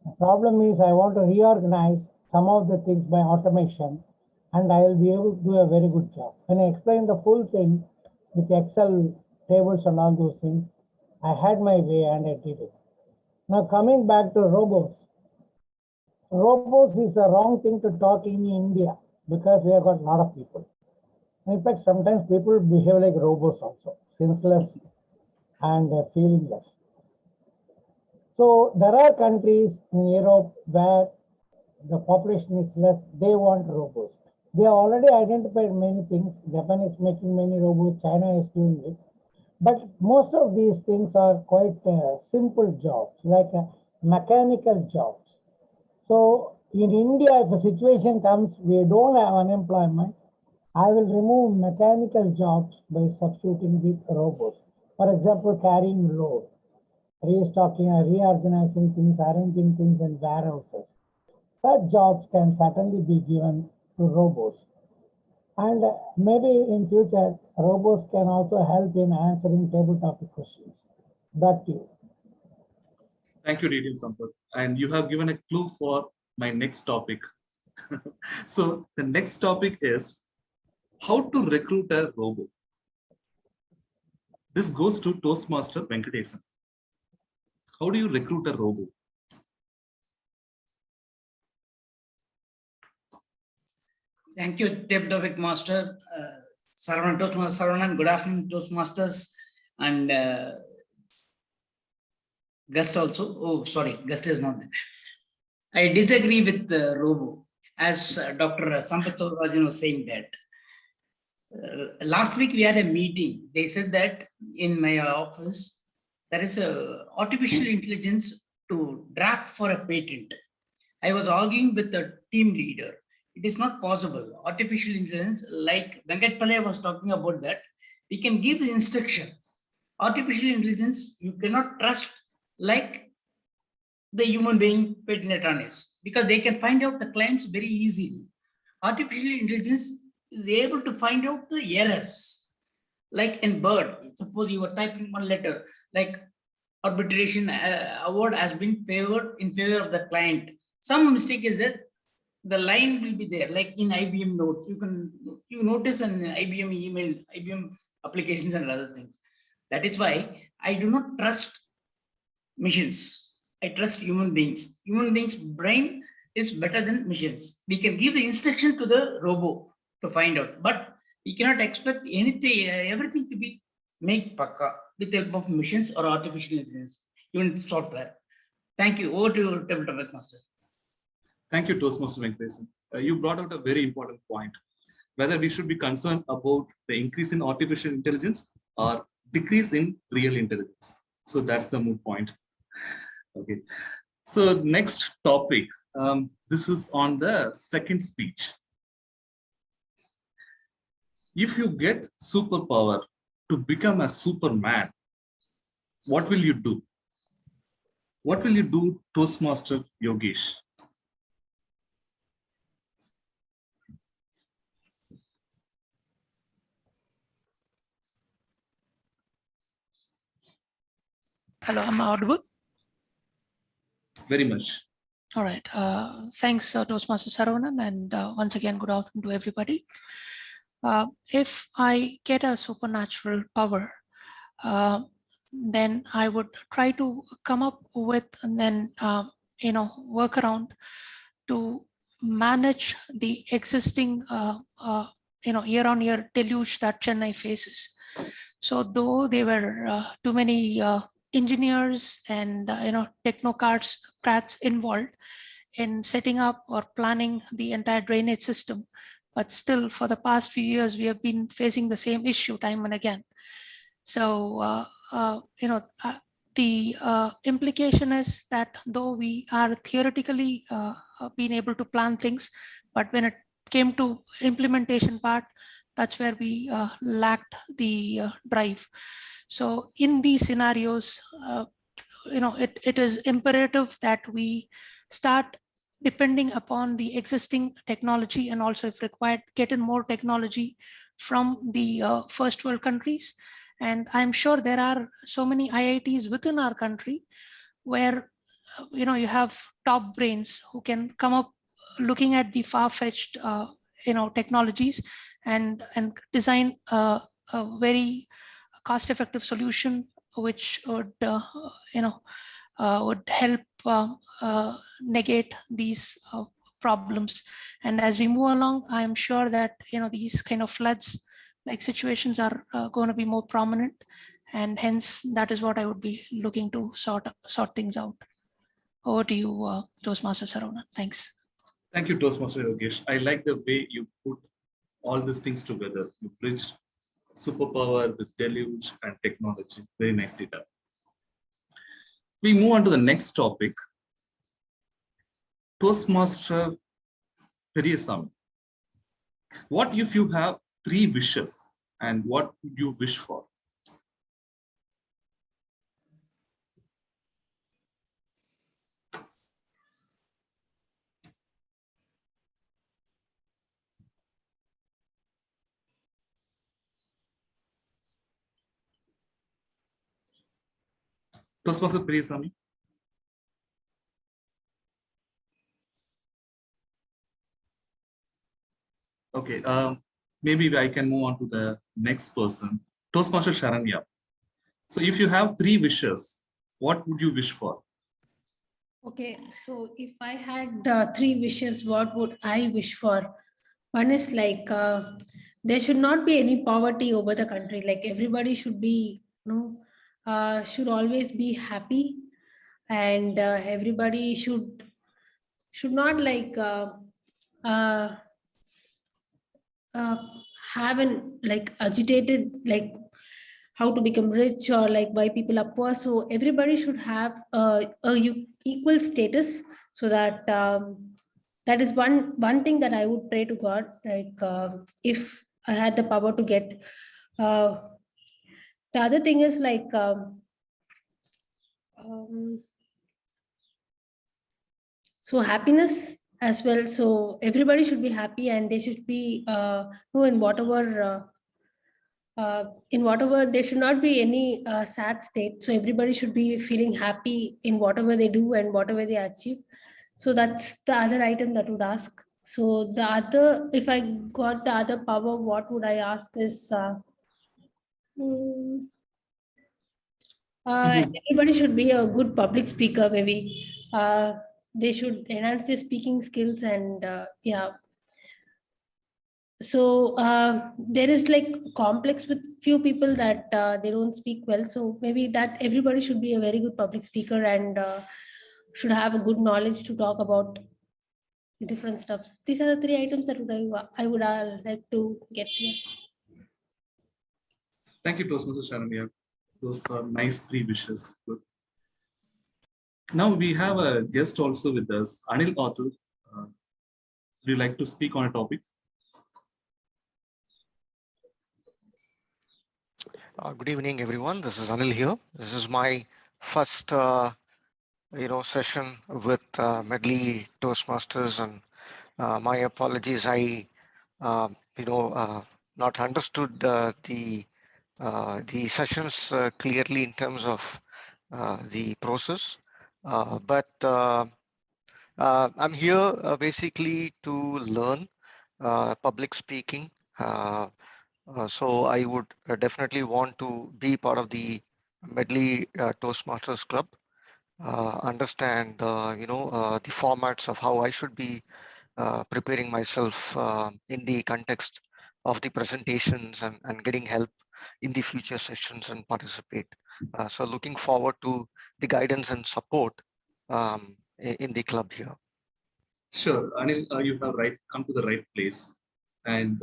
the problem is I want to reorganize some of the things by automation, and I will be able to do a very good job. When I explained the full thing with Excel tables and all those things, I had my way and I did it. Now coming back to robots. Robots is the wrong thing to talk in India because we have got a lot of people. In fact, sometimes people behave like robots also, senseless and feelingless. So there are countries in Europe where the population is less, they want robots. They have already identified many things. Japan is making many robots, China is doing it. But most of these things are quite simple jobs, like mechanical jobs. So in India, if a situation comes, we don't have unemployment, I will remove mechanical jobs by substituting with robots. For example, carrying load, restocking, reorganizing things, arranging things in warehouses. Such jobs can certainly be given to robots. And maybe in future, robots can also help in answering table topic questions. Back to you. Thank you, Detail Sampath. And you have given a clue for my next topic. So the next topic is how to recruit a robot. This goes to Toastmaster Venkatesan. How do you recruit a robot? Thank you, Table Topic Master. Saravanan, Toastmaster Saravanan. Good afternoon, Toastmasters and guest also. Oh, sorry, guest is not there. I disagree with Robo, as Dr. Sampath Soundararajan was saying that. Last week we had a meeting. They said that in my office, there is a artificial intelligence to draft for a patent. I was arguing with the team leader. It is not possible. Artificial intelligence, like Venkat Pillai was talking about that, we can give the instruction. Artificial intelligence, you cannot trust like the human being patent attorneys because they can find out the claims very easily. Artificial intelligence is able to find out the errors. Like in Bird, suppose you were typing one letter, like arbitration award has been favored in favor of the client. Some mistake is that the line will be there, like in IBM notes. You notice an IBM email, IBM applications and other things. That is why I do not trust machines. I trust human beings. Human beings' brain is better than machines. We can give the instruction to the robot to find out, but we cannot expect anything, everything to be made pakka with the help of machines or artificial intelligence, even software. Thank you. Over to you, Table Topic Master. Thank you, Toastmaster Venkatesan. You brought out a very important point, whether we should be concerned about the increase in artificial intelligence or decrease in real intelligence. So that's the moot point. Okay. So next topic, this is on the second speech. If you get superpower to become a Superman, what will you do? What will you do, Toastmaster Yogesh? Hello, am I audible? Very much. All right. Thanks, Toastmaster Saravanan, and once again, good afternoon to everybody. If I get a supernatural power, then I would try to come up with and then work around to manage the existing year-on-year deluge that Chennai faces. So though there were too many engineers and technocrats involved in setting up or planning the entire drainage system, but still for the past few years we have been facing the same issue time and again. So the implication is that though we are theoretically being able to plan things, but when it came to implementation part, that's where we lacked the drive. So in these scenarios, it is imperative that we start depending upon the existing technology, and also if required, get in more technology from the first world countries. And I'm sure there are so many IITs within our country where you have top brains who can come up looking at the far-fetched technologies and design a very cost-effective solution which would would help negate these problems. And as we move along, I am sure that these kind of floods like situations are going to be more prominent, and hence that is what I would be looking to sort things out. Over to you, Toastmaster Saravanan. Thanks. Thank you, Toastmaster Yogesh. I like the way you put all these things together. You bridged superpower with deluge and technology. Very nicely done. We move on to the next topic. Toastmaster Periyasamy. What if you have 3 wishes, and what would you wish for? Toastmaster Periyasamy. Okay, maybe I can move on to the next person, Toastmaster Sharanya. So if you have 3 wishes, what would you wish for? Okay, so if I had 3 wishes, what would I wish for? One is like there should not be any poverty over the country. Like everybody should be, should always be happy, and everybody should not like have an like agitated like how to become rich or like why people are poor. So everybody should have a equal status, so that that is one thing that I would pray to God. Like if I had the power to get. The other thing is like so happiness as well. So everybody should be happy, and they should be in whatever there should not be any sad state. So everybody should be feeling happy in whatever they do and whatever they achieve. So that's the other item that would ask. So the other, if I got the other power, what would I ask is everybody should be a good public speaker. Maybe they should enhance their speaking skills, and yeah. So there is like complex with few people that they don't speak well. So maybe that everybody should be a very good public speaker and should have a good knowledge to talk about different stuffs. These are the 3 items that I would like to get here. Thank you, Toastmaster Sharanya. Those are nice 3 wishes. Good. Now we have a guest also with us, Anil Atul. Would you like to speak on a topic? Good evening, everyone. This is Anil here. This is my first, session with Medley Toastmasters, and my apologies. I, not understood the sessions clearly in terms of the process, but I'm here basically to learn public speaking. So I would definitely want to be part of the Medley Toastmasters Club, understand the formats of how I should be preparing myself in the context of the presentations, and getting help in the future sessions and participate. So looking forward to the guidance and support in the club here. Sure, Anil, you have come to the right place. And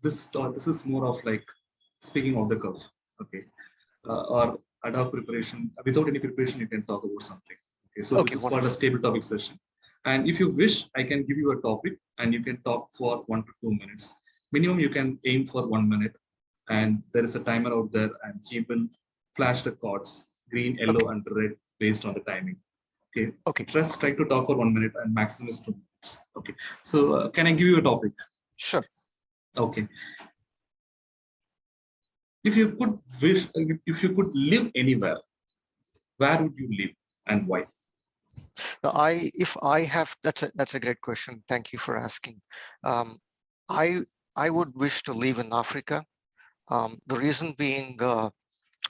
this is more of like speaking off the cuff, okay, or ad hoc preparation. Without any preparation, you can talk about something. Okay, so okay, this is called a stable topic session. And if you wish, I can give you a topic, and you can talk for 1 to 2 minutes. minimum you can aim for 1 minute, and there is a timer out there, and he will flash the chords, green, yellow, and red based on the timing. Okay. Okay. Just try to talk for 1 minute, and maximum is 2 minutes. Okay. So can I give you a topic? Sure. Okay. If you could wish, if you could live anywhere, where would you live and why? That's a great question. Thank you for asking. I would wish to live in Africa. The reason being,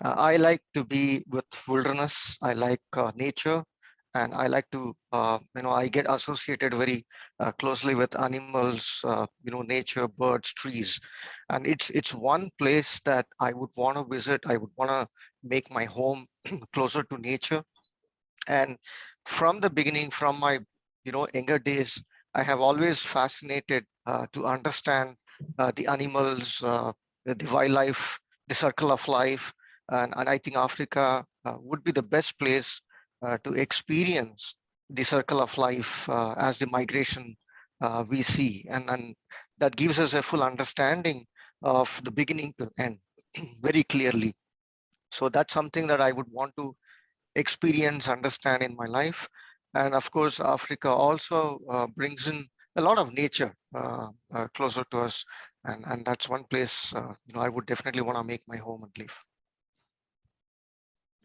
I like to be with wilderness. I like nature, and I like to, I get associated very closely with animals, nature, birds, trees, and it's one place that I would want to visit. I would want to make my home closer to nature. And from the beginning, from my younger days, I have always fascinated to understand the animals, the wildlife, the circle of life, and I think Africa would be the best place to experience the circle of life as the migration we see, and that gives us a full understanding of the beginning to end very clearly. So that's something that I would want to experience, understand in my life. And of course, Africa also brings in a lot of nature closer to us. And that's one place I would definitely want to make my home and live.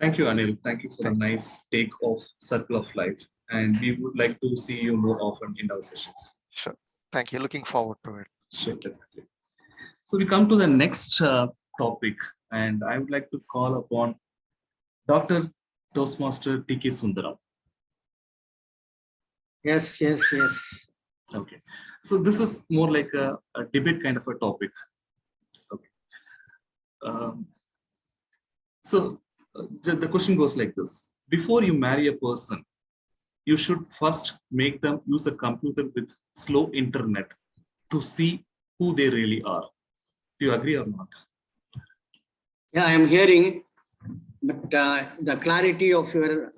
Thank you, Anil. Thank you for the nice take of circle of life. And we would like to see you more often in our sessions. Sure. Thank you. Looking forward to it. Sure, definitely. So we come to the next topic, and I would like to call upon Dr. Toastmaster T.K. Sundaram. Yes. Okay. So this is more like a debate kind of a topic. Okay. The question goes like this. Before you marry a person, you should first make them use a computer with slow internet to see who they really are. Do you agree or not? Yeah, I am hearing, but the clarity of your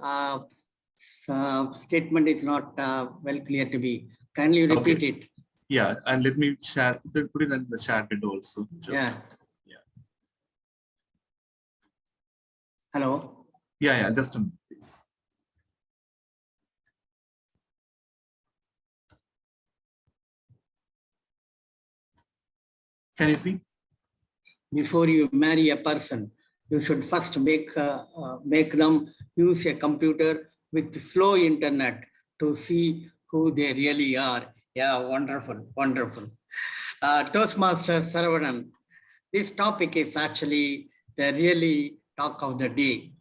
statement is not well clear to me. Can you repeat it? Yeah, and let me share, put it in the chat window also. Yeah. Hello? Yeah, just a minute, please. Can you see? Before you marry a person, you should first make them use a computer with slow internet to see who they really are. Yeah, wonderful. Toastmaster Saravanan, this topic is actually the really talk of the day.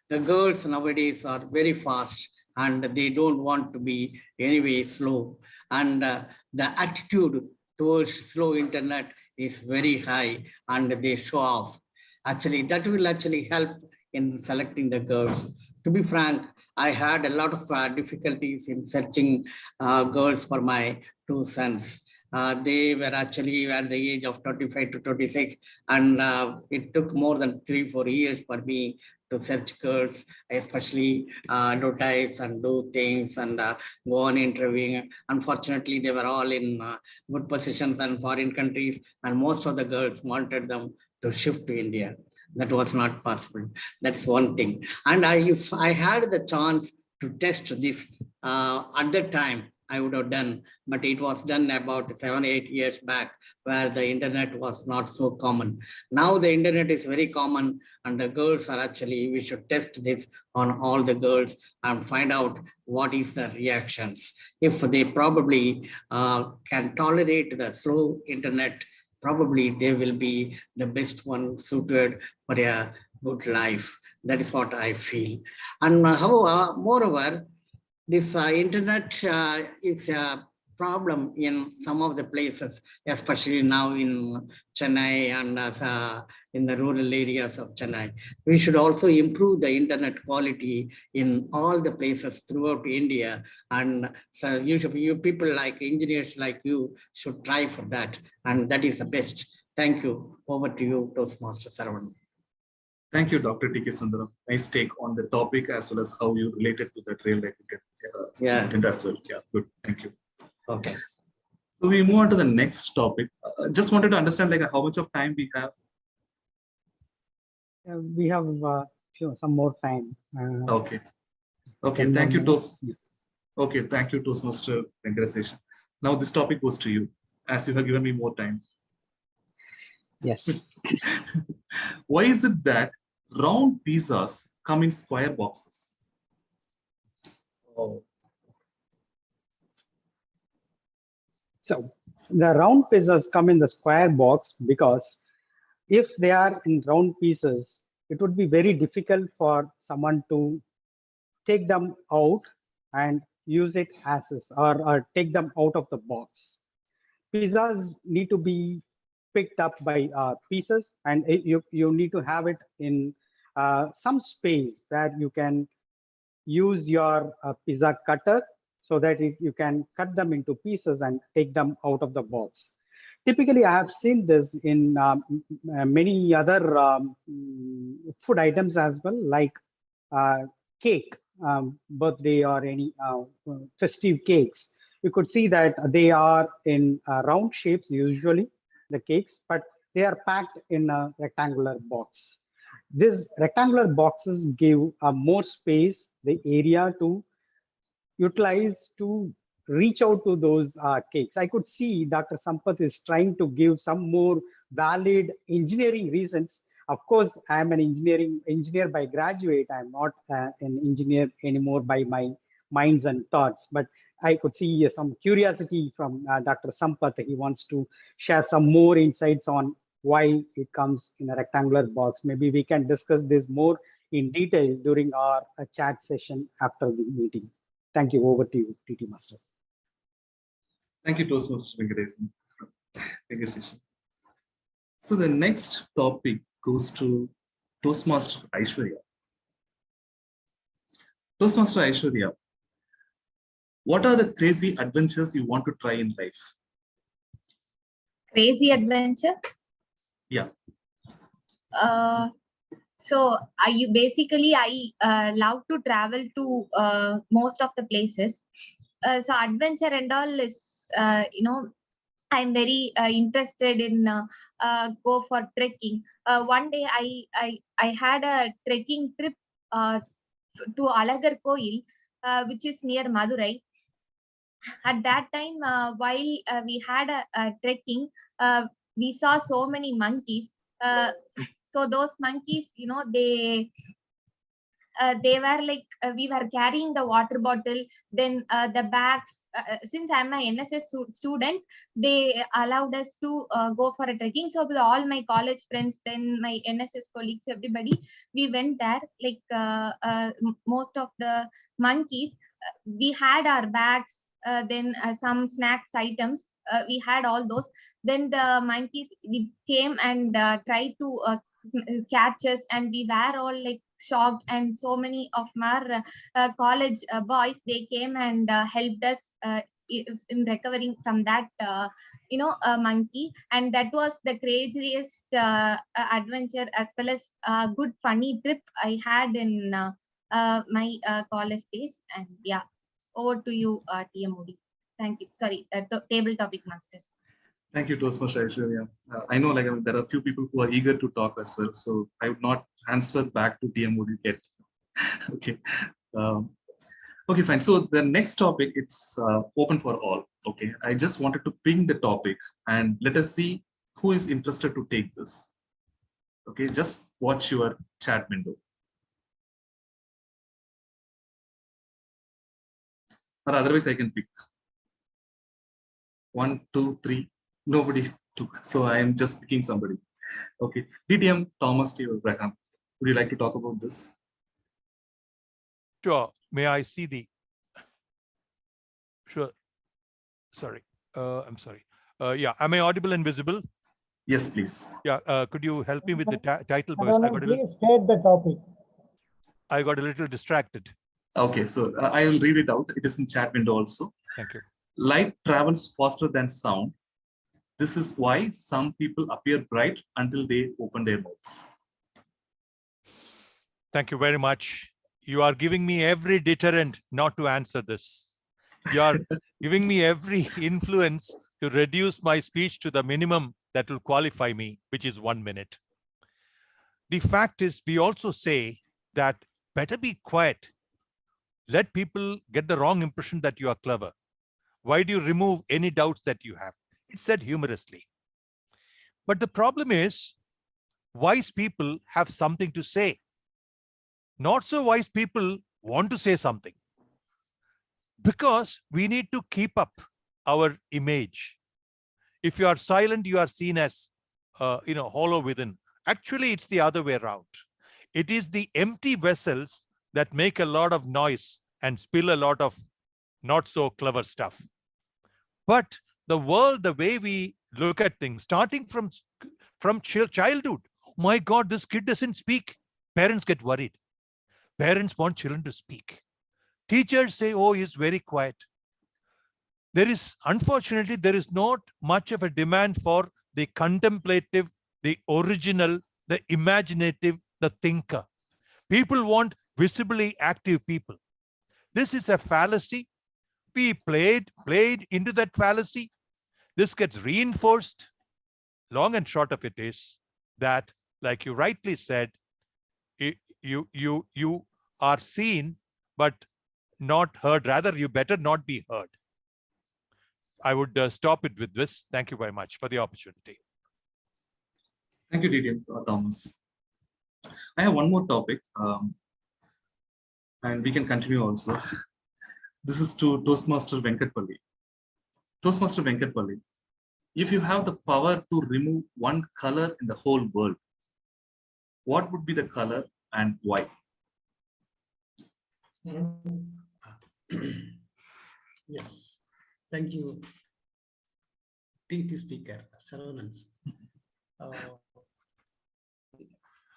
The girls nowadays are very fast and they don't want to be anyway slow. And the attitude towards slow internet is very high and they show off. Actually, that will actually help in selecting the girls. To be frank, I had a lot of difficulties in searching girls for my two sons. They were actually at the age of 25 to 26, and it took more than 3-4 years for me to search girls, especially advertise and do things and go on interviewing. Unfortunately, they were all in good positions and foreign countries, and most of the girls wanted them to shift to India. That was not possible. That's one thing. And if I had the chance to test this at that time, I would have done, but it was done about 7-8 years back where the internet was not so common. Now the internet is very common and the girls are actually, we should test this on all the girls and find out what is the reactions. If they probably can tolerate the slow internet, probably they will be the best one suited for a good life. That is what I feel. And moreover, this internet is a problem in some of the places, especially now in Chennai and in the rural areas of Chennai. We should also improve the internet quality in all the places throughout India. And so you people like engineers like you should try for that. And that is the best. Thank you. Over to you, Toastmaster Saravanan. Thank you, Dr. T.K. Sundaram. Nice take on the topic as well as how you related to that real life incident as well. Yeah, good. Thank you. Okay. So we move on to the next topic. Just wanted to understand like how much of time we have. We have some more time. Okay. Okay. 10 Thank more you, minutes. Okay. Thank you, Toastmaster Venkataseshan. Now this topic goes to you, as you have given me more time. Yes. Why is it that round pizzas come in square boxes? So the round pizzas come in the square box because if they are in round pieces, it would be very difficult for someone to take them out and use it as is, or take them out of the box. Pizzas need to be picked up by pieces, and you need to have it in some space where you can use your pizza cutter so that you can cut them into pieces and take them out of the box. Typically, I have seen this in many other food items as well, like cake, birthday or any festive cakes. You could see that they are in round shapes usually, the cakes, but they are packed in a rectangular box. These rectangular boxes give more space, the area to utilize to reach out to those cakes. I could see Dr. Sampath is trying to give some more valid engineering reasons. Of course, I am an engineer by graduate. I'm not an engineer anymore by my minds and thoughts, but I could see some curiosity from Dr. Sampath. He wants to share some more insights on why it comes in a rectangular box. Maybe we can discuss this more in detail during our chat session after the meeting. Thank you. Over to you, TT Master. Thank you, Toastmaster Venkataseshan. So the next topic goes to Toastmaster Aishwarya. Toastmaster Aishwarya, what are the crazy adventures you want to try in life? Crazy adventure? Yeah. So I love to travel to most of the places. So adventure and all is, I'm very interested in go for trekking. One day I had a trekking trip to Alagar Koil, which is near Madurai. At that time, while we had a trekking, we saw so many monkeys. So those monkeys, they were like, we were carrying the water bottle, then the bags. Since I'm an NSS student, they allowed us to go for a trekking. So with all my college friends, then my NSS colleagues, everybody, we went there. Like most of the monkeys, we had our bags, then some snacks items. We had all those. Then the monkeys came and tried to catch us, and we were all like shocked. And so many of our college boys, they came and helped us in recovering from that monkey. And that was the craziest adventure as well as good funny trip I had in my college days. And yeah, over to you, TM Modi. Thank you. Sorry, table topic master. Thank you, Toastmaster Aishwarya. I know there are a few people who are eager to talk as well, so I would not answer back to TM Modi yet. Okay. Okay, fine. So the next topic, it's open for all. Okay. I just wanted to ping the topic and let us see who is interested to take this. Okay. Just watch your chat window. Or otherwise I can pick. 1, 2, 3. Nobody took. So I am just picking somebody. Okay. DTM Thomas T. Abraham. Would you like to talk about this? Sure. May I see the? Sure. Sorry. I'm sorry. Yeah. Am I audible and visible? Yes, please. Yeah. Could you help me with the title? Please state the topic. I got a little distracted. Okay. So I will read it out. It is in chat window also. Thank you. Light travels faster than sound. This is why some people appear bright until they open their mouths. Thank you very much. You are giving me every deterrent not to answer this. You are giving me every influence to reduce my speech to the minimum that will qualify me, which is 1 minute. The fact is, we also say that better be quiet. Let people get the wrong impression that you are clever. Why do you remove any doubts that you have? It's said humorously. But the problem is, wise people have something to say. Not so wise people want to say something. Because we need to keep up our image. If you are silent, you are seen as hollow within. Actually, it's the other way around. It is the empty vessels that make a lot of noise and spill a lot of not so clever stuff. But the world, the way we look at things, starting from childhood, my God, this kid doesn't speak. Parents get worried. Parents want children to speak. Teachers say, oh, he's very quiet. Unfortunately, there is not much of a demand for the contemplative, the original, the imaginative, the thinker. People want visibly active people. This is a fallacy. We played into that fallacy. This gets reinforced. Long and short of it is that, like you rightly said, you are seen, but not heard. Rather, you better not be heard. I would stop it with this. Thank you very much for the opportunity. Thank you, DTM Thomas. I have one more topic, and we can continue also. This is to Toastmaster Venkatpalli. Toastmaster Venkatpalli, if you have the power to remove one color in the whole world, what would be the color and why? Yes, thank you, TT Speaker Saravanan.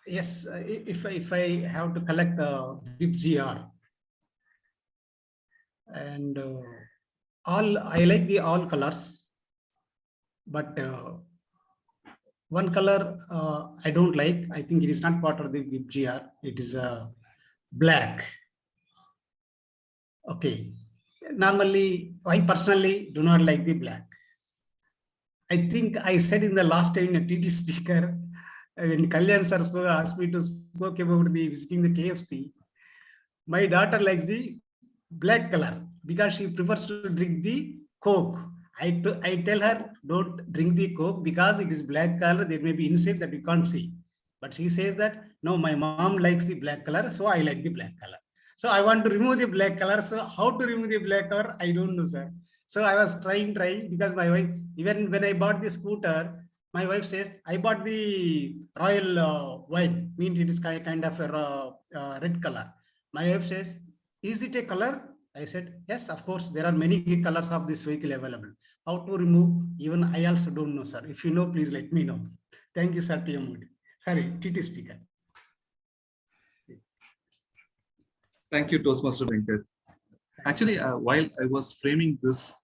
Yes, if I have to collect WIP-GR, and I like all colors, but one color I don't like. I think it is not part of the WIP-GR. It is black. Okay. Normally, I personally do not like the black. I think I said in the last time in a TT Speaker, when Kalyan sir asked me to speak about the visiting the KFC, my daughter likes the black color because she prefers to drink the Coke. I tell her, don't drink the Coke because it is black color. There may be insect that you can't see. But she says that, no, my mom likes the black color, so I like the black color. So I want to remove the black color. So how to remove the black color? I don't know, sir. So I was trying because my wife, even when I bought the scooter, my wife says, I bought the royal wine, means it is kind of a red color. My wife says, is it a color? I said, yes, of course, there are many colors of this vehicle available. How to remove? Even I also don't know, sir. If you know, please let me know. Thank you, sir, TM Modi. Sorry, TT Speaker. Thank you, Toastmaster Venkat. Actually, while I was framing this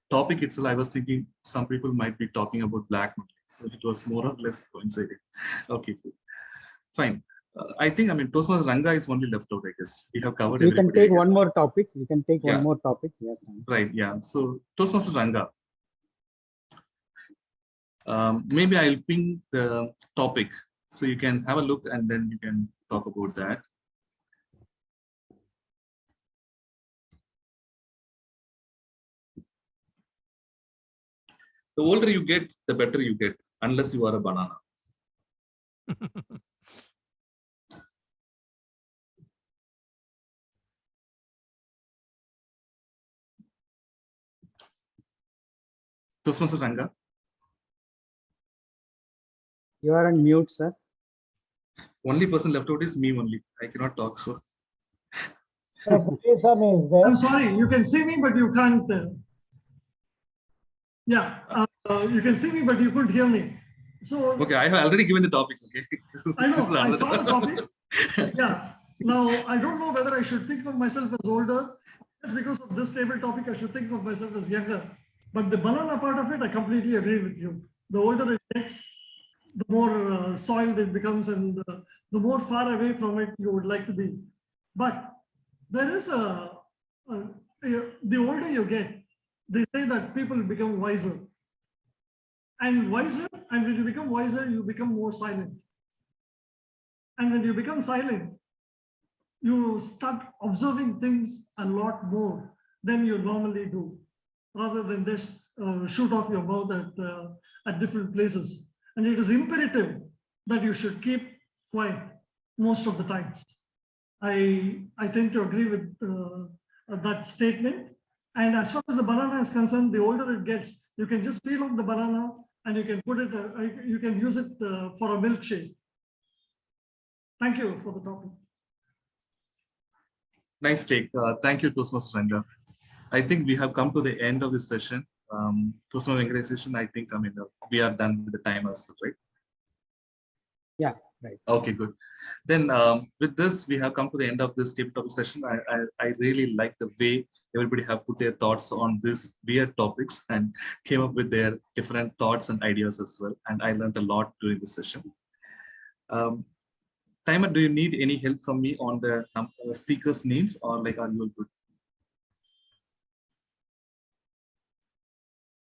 topic itself, I was thinking some people might be talking about black only. So it was more or less coinciding. Okay, fine. I think, Toastmaster Ranga is only left out, I guess. We have covered everybody. You can take one more topic. You can take one more topic. Yeah. Right, yeah. So Toastmaster Ranga. Maybe I'll ping the topic so you can have a look and then you can talk about that. The older you get, the better you get, unless you are a banana. Toastmaster Ranga. You are on mute, sir. Only person left out is me only. I cannot talk, so. I'm sorry, you can see me, but you can't. You can see me, but you couldn't hear me. So okay, I have already given the topic. Okay, I know. I saw the topic. Yeah. Now I don't know whether I should think of myself as older. Just because of this table topic, I should think of myself as younger. But the banana part of it, I completely agree with you. The older it gets, the more soiled it becomes, and the more far away from it you would like to be. But there is the older you get, they say that people become wiser. and wiser. And when you become wiser, you become more silent. And when you become silent, you start observing things a lot more than you normally do, rather than just shoot off your mouth at different places. And it is imperative that you should keep quiet most of the times. I tend to agree with that statement. And as far as the banana is concerned, the older it gets, you can just peel off the banana and you can put it, you can use it for a milkshake. Thank you for the topic. Nice take. Thank you, Toastmaster Ranga. I think we have come to the end of this session. Toastmaster Venkateshan, I think we are done with the time as well, right? Yeah, right. Okay, good. Then with this, we have come to the end of this tabletop session. I really like the way everybody have put their thoughts on these weird topics and came up with their different thoughts and ideas as well. And I learned a lot during this session. Timer, do you need any help from me on the speakers' names, or like are you all good?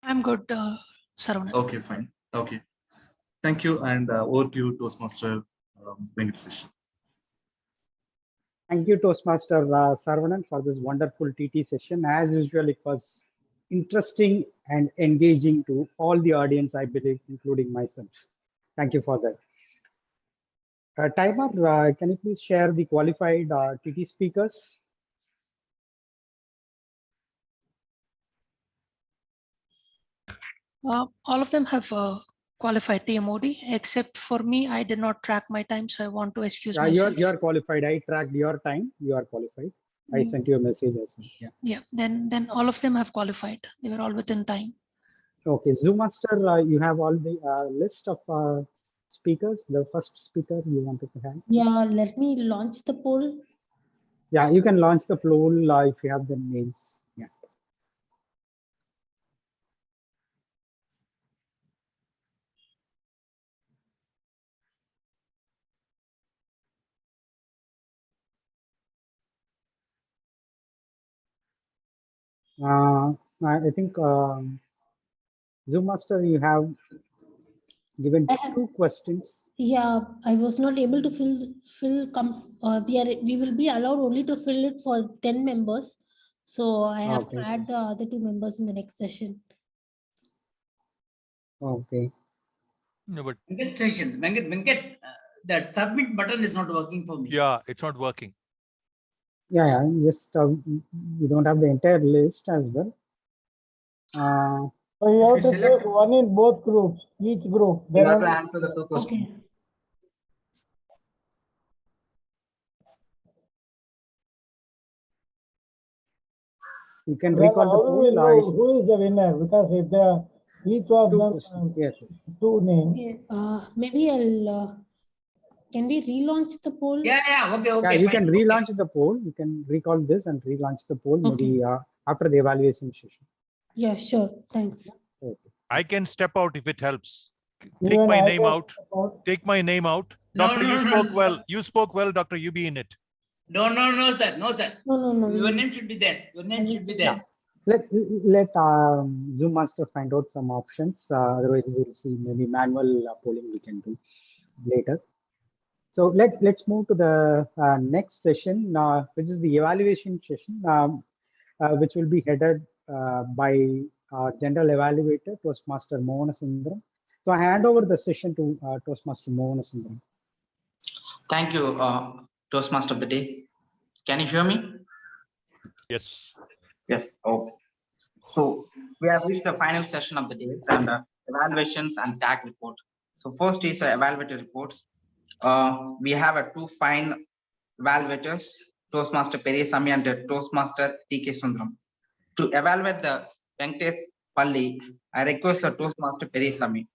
I'm good, Saravanan. Okay, fine. Okay. Thank you, and over to you, Toastmaster Venkateshan. Thank you, Toastmaster Saravanan, for this wonderful TT session. As usual, it was interesting and engaging to all the audience, I believe, including myself. Thank you for that. Timer, can you please share the qualified TT speakers? All of them have qualified TMOD, except for me, I did not track my time, so I want to excuse myself. You are qualified. I tracked your time. You are qualified. I sent you a message as well. Yeah. Then all of them have qualified. They were all within time. Okay, Zoom Master, you have all the list of speakers. The first speaker you wanted to have. Yeah, let me launch the poll. Yeah, you can launch the poll if you have the names. Yeah. I think Zoom Master, you have given two questions. Yeah, I was not able to fill. We will be allowed only to fill it for 10 members. So I have to add the other 2 members in the next session. Okay. No, but Venkat, that submit button is not working for me. yeah, it's not working. Yeah, just you don't have the entire list as well. So you have to take one in both groups, each group. You have to answer the 2 questions. Okay. You can recall the poll. Who is the winner? Because if each of them yes. 2 names. Okay, maybe I'll. Can we relaunch the poll? Yeah. Okay. Yeah, you can relaunch the poll. You can recall this and relaunch the poll maybe after the evaluation session. Yeah, sure. Thanks. Okay. I can step out if it helps. Take my name out. Take my name out. Doctor, you spoke well. You spoke well, Doctor. You be in it. No, sir. No. Your name should be there. Your name should be there. Let Zoom Master find out some options. Otherwise, we'll see maybe manual polling we can do later. So let's move to the next session, which is the evaluation session, which will be headed by General Evaluator, Toastmaster Mohanasundram. So I hand over the session to Toastmaster Mohanasundram. Thank you, Toastmaster of the day. Can you hear me? Yes. Yes. Okay. So we have reached the final session of the day and evaluations and tag report. So first is evaluator reports. We have 2 fine evaluators, Toastmaster Periyasamy and Toastmaster TK Sundaram. To evaluate the Venkatesh Palli, I request the Toastmaster Periyasamy.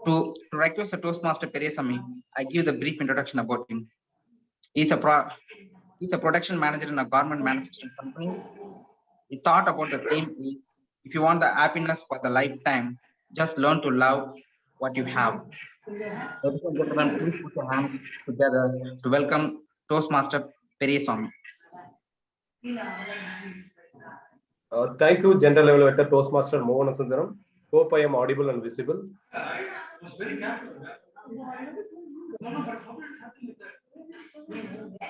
To request the Toastmaster Periyasamy, I give the brief introduction about him. He's a production manager in a garment manufacturing company. He thought about the theme: if you want the happiness for the lifetime, just learn to love what you have. Ladies and gentlemen, please put your hands together to welcome Toastmaster Periyasamy. Thank you, General Evaluator Toastmaster Mohanasundram. Hope I am audible and visible. I was very careful.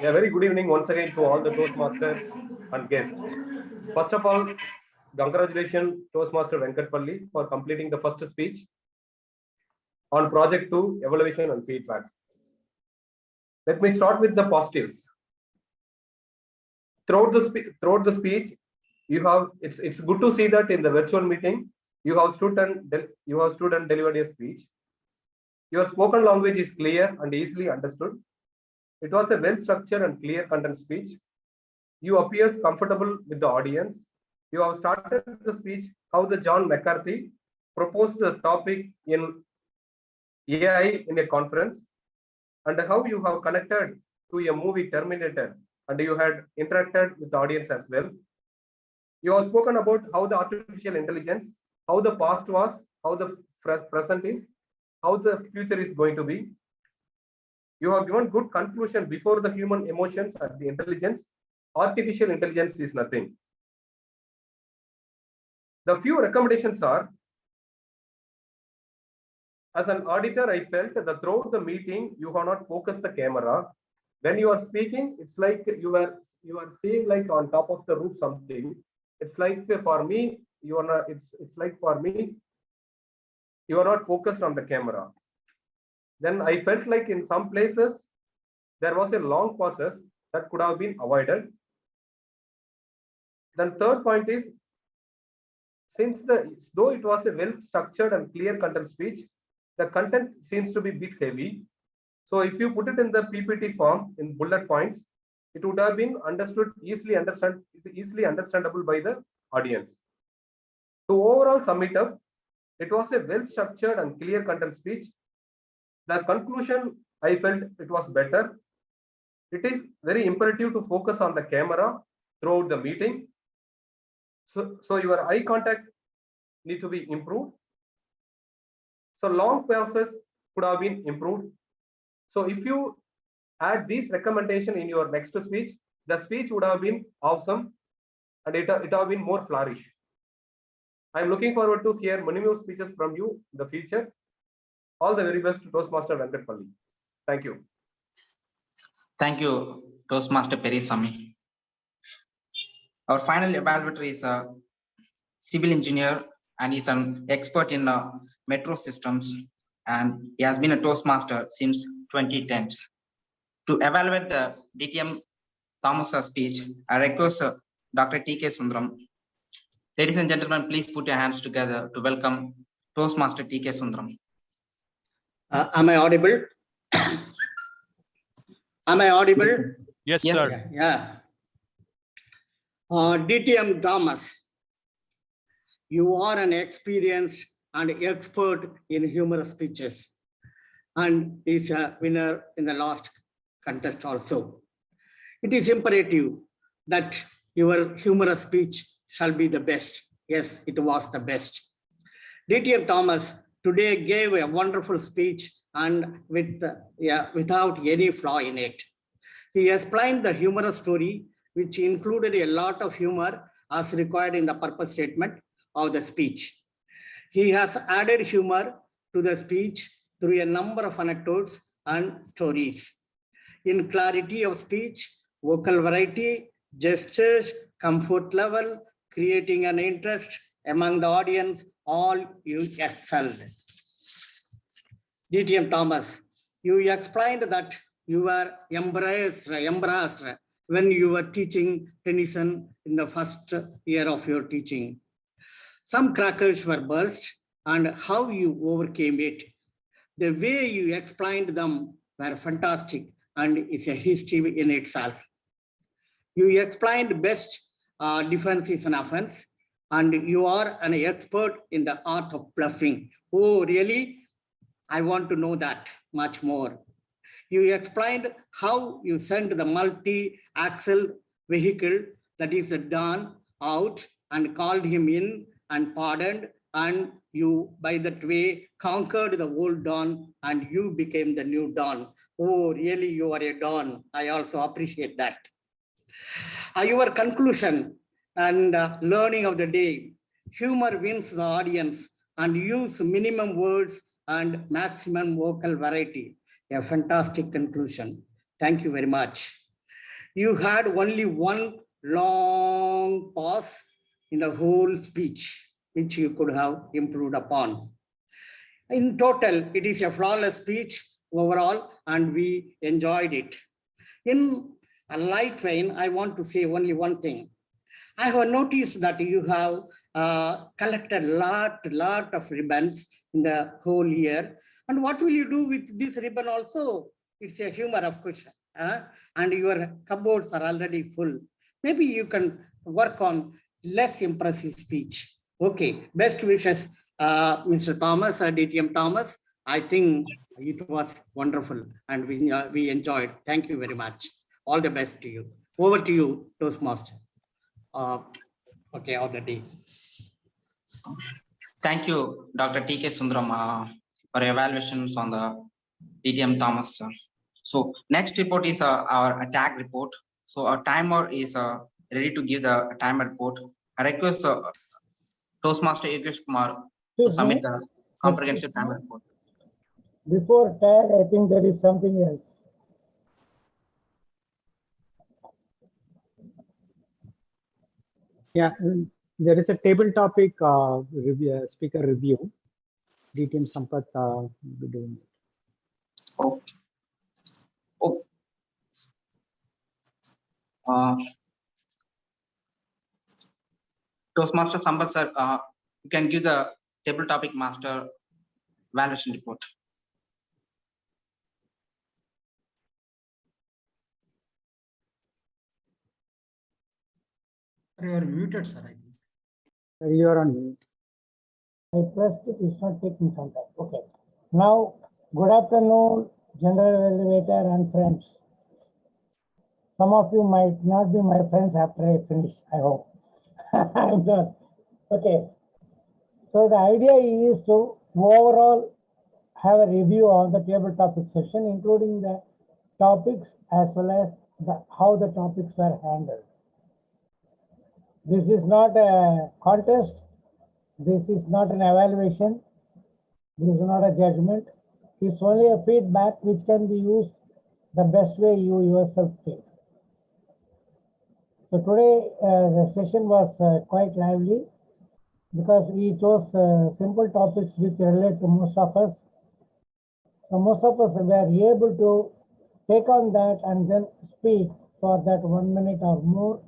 Yeah, very good evening once again to all the Toastmasters and guests. First of all, congratulations Toastmaster Venkatpalli for completing the first speech on Project 2 evaluation and feedback. Let me start with the positives. Throughout the speech, it's good to see that in the virtual meeting you have stood and delivered a speech. Your spoken language is clear and easily understood. It was a well-structured and clear content speech. You appear comfortable with the audience. You have started the speech how the John McCarthy proposed the topic in AI in a conference, and how you have connected to a movie Terminator, and you had interacted with the audience as well. You have spoken about how the artificial intelligence, how the past was, how the present is, how the future is going to be. You have given good conclusion before the human emotions and the intelligence. Artificial intelligence is nothing. The few recommendations are, as an auditor, I felt that throughout the meeting, you have not focused the camera. When you are speaking, it's like you are seeing like on top of the roof something. It's like for me, you are not. It's like for me, you are not focused on the camera. Then I felt like in some places there was a long pauses that could have been avoided. Then third point is, though it was a well-structured and clear content speech, the content seems to be a bit heavy. So if you put it in the PPT form in bullet points, it would have been easily understandable by the audience. To overall sum it up, it was a well-structured and clear content speech. The conclusion, I felt it was better. It is very imperative to focus on the camera throughout the meeting. So your eye contact need to be improved. So long pauses could have been improved. So if you add these recommendations in your next speech, the speech would have been awesome and it would have been more flourish. I'm looking forward to hear many more speeches from you in the future. All the very best to Toastmaster Venkatpalli. Thank you. Thank you, Toastmaster Perisami. Our final evaluator is a civil engineer and he's an expert in metro systems, and he has been a Toastmaster since 2010. To evaluate the DTM Thomas speech, I request Dr. T.K. Sundaram. Ladies and gentlemen, please put your hands together to welcome Toastmaster T.K. Sundaram. Am I audible? Am I audible? Yes, sir. Yeah. DTM Thomas, you are an experienced and expert in humorous speeches, and is a winner in the last contest also. It is imperative that your humorous speech shall be the best. Yes, it was the best. DTM Thomas today gave a wonderful speech and without any flaw in it. He explained the humorous story, which included a lot of humor as required in the purpose statement of the speech. He has added humor to the speech through a number of anecdotes and stories. In clarity of speech, vocal variety, gestures, comfort level, creating an interest among the audience, all you excelled. DTM Thomas, you explained that you were embraced when you were teaching Tennyson in the first year of your teaching. Some crackers were burst and how you overcame it. The way you explained them were fantastic and it's a history in itself. You explained best defense is an offense, and you are an expert in the art of bluffing. Oh, really? I want to know that much more. You explained how you sent the multi-axle vehicle, that is the Don, out and called him in and pardoned, and you by that way conquered the old Don and you became the new Don. Oh, really, you are a Don. I also appreciate that. Your conclusion and learning of the day, humor wins the audience and use minimum words and maximum vocal variety. A fantastic conclusion. Thank you very much. You had only one long pause in the whole speech, which you could have improved upon. In total, it is a flawless speech overall, and we enjoyed it. In a light vein, I want to say only one thing. I have noticed that you have collected lot of ribbons in the whole year. And what will you do with this ribbon also? It's a humor, of course. And your cupboards are already full. Maybe you can work on less impressive speech. Okay, best wishes, Mr. Thomas, DTM Thomas. I think it was wonderful and we enjoyed. Thank you very much. All the best to you. Over to you, Toastmaster. Okay, of the day. Thank you, Dr. T.K. Sundaram, for your evaluations on the DTM Thomas. So next report is our attack report. So our timer is ready to give the timer report. I request Toastmaster Yogesh Kumar to submit the comprehensive timer report. Before tag, I think there is something else. Yeah, there is a table topic speaker review. DTM Sampath will be doing it. Okay. Toastmaster Sampath sir, you can give the table topic master evaluation report. You are muted, sir, I think. You are on mute. I pressed it, it's not taking some time. Okay. Now, good afternoon, General Elevator and friends. Some of you might not be my friends after I finish, I hope. I'm not. Okay. So the idea is to overall have a review on the table topic session, including the topics as well as how the topics were handled. This is not a contest. This is not an evaluation. This is not a judgment. It's only a feedback which can be used the best way you yourself think. So today the session was quite lively because we chose simple topics which relate to most of us. So most of us were able to take on that and then speak for that 1 minute or more.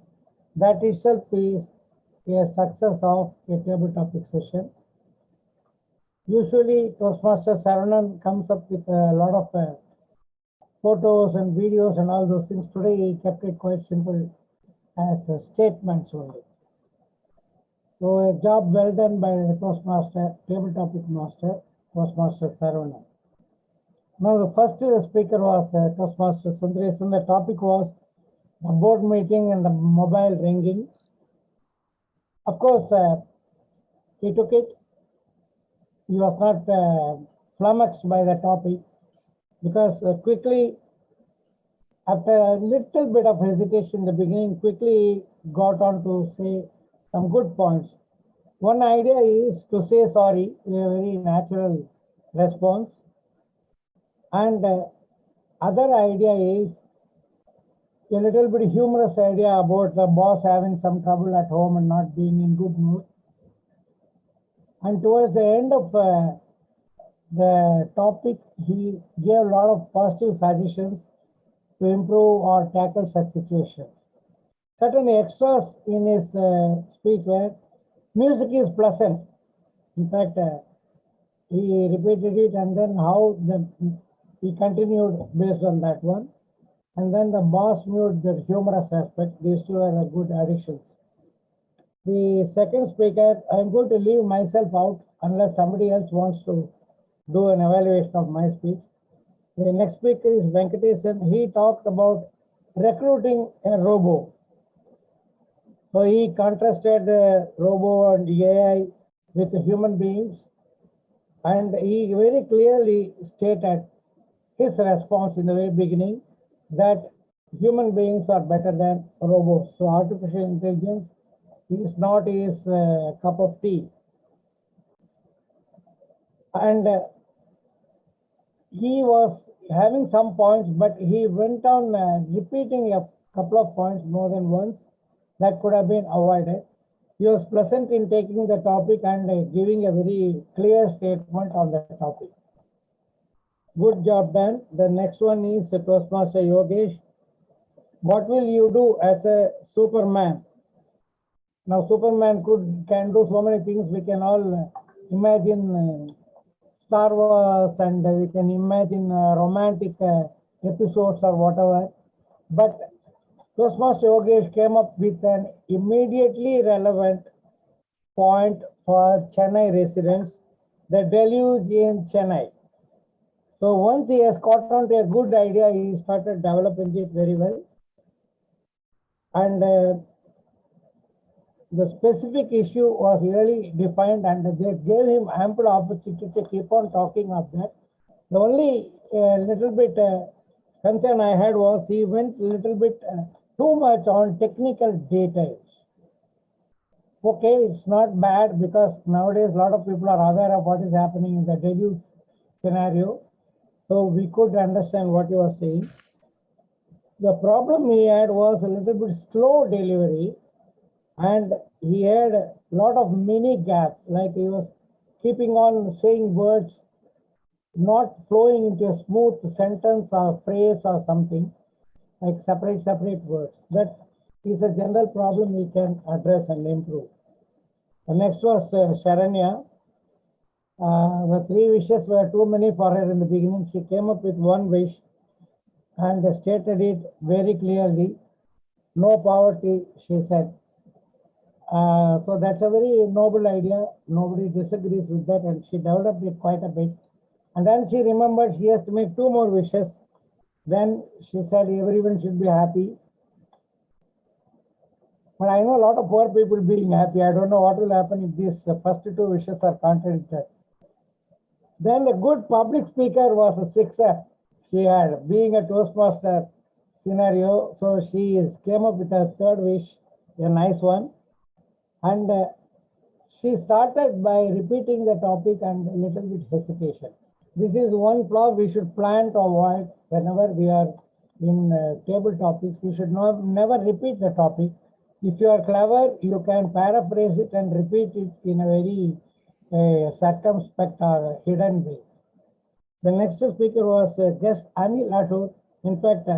That itself is a success of a table topic session. Usually Toastmaster Saranan comes up with a lot of photos and videos and all those things. Today he kept it quite simple as statements only. So a job well done by the Toastmaster, table topic master, Toastmaster Saranan. Now the first speaker was Toastmaster Sundaresan. The topic was the board meeting and the mobile ringing. Of course, he took it. He was not flummoxed by the topic because quickly, after a little bit of hesitation in the beginning, quickly got on to say some good points. One idea is to say sorry, a very natural response. And other idea is a little bit humorous idea about the boss having some trouble at home and not being in good mood. And towards the end of the topic, he gave a lot of positive suggestions to improve or tackle such situations. Certain extras in his speech were, music is pleasant. In fact, he repeated it and then how he continued based on that one. And then the boss moved the humorous aspect. These two are good additions. The second speaker, I'm going to leave myself out unless somebody else wants to do an evaluation of my speech. The next speaker is Venkatesan. He talked about recruiting a robo. So he contrasted robo and AI with human beings. And he very clearly stated his response in the very beginning that human beings are better than robots. So artificial intelligence is not his cup of tea. And he was having some points, but he went on repeating a couple of points more than once that could have been avoided. He was pleasant in taking the topic and giving a very clear statement on the topic. Good job done. The next one is Toastmaster Yogesh. What will you do as a Superman? Now, Superman can do so many things. We can all imagine Star Wars, and we can imagine romantic episodes or whatever. But Toastmaster Yogesh came up with an immediately relevant point for Chennai residents, the deluge in Chennai. So once he has caught on to a good idea, he started developing it very well. And the specific issue was really defined, and they gave him ample opportunity to keep on talking of that. The only little bit concern I had was he went a little bit too much on technical details. Okay, it's not bad because nowadays a lot of people are aware of what is happening in the deluge scenario. So we could understand what you were saying. The problem he had was a little bit slow delivery, and he had a lot of mini gaps, like he was keeping on saying words not flowing into a smooth sentence or phrase or something, like separate words. That is a general problem we can address and improve. The next was Sharanya. The 3 wishes were too many for her in the beginning. She came up with one wish and stated it very clearly. No poverty, she said. So that's a very noble idea. Nobody disagrees with that, and she developed it quite a bit. And then she remembered she has to make 2 more wishes. Then she said everyone should be happy. But I know a lot of poor people being happy. I don't know what will happen if these first 2 wishes are contradicted. Then the good public speaker was a 6er. She had, being a Toastmaster scenario, so she came up with a 3rd wish, a nice one. And she started by repeating the topic and a little bit hesitation. This is one flaw we should plan to avoid whenever we are in table topics. We should never repeat the topic. If you are clever, you can paraphrase it and repeat it in a very circumspect or hidden way. The next speaker was guest Anil Atur. In fact,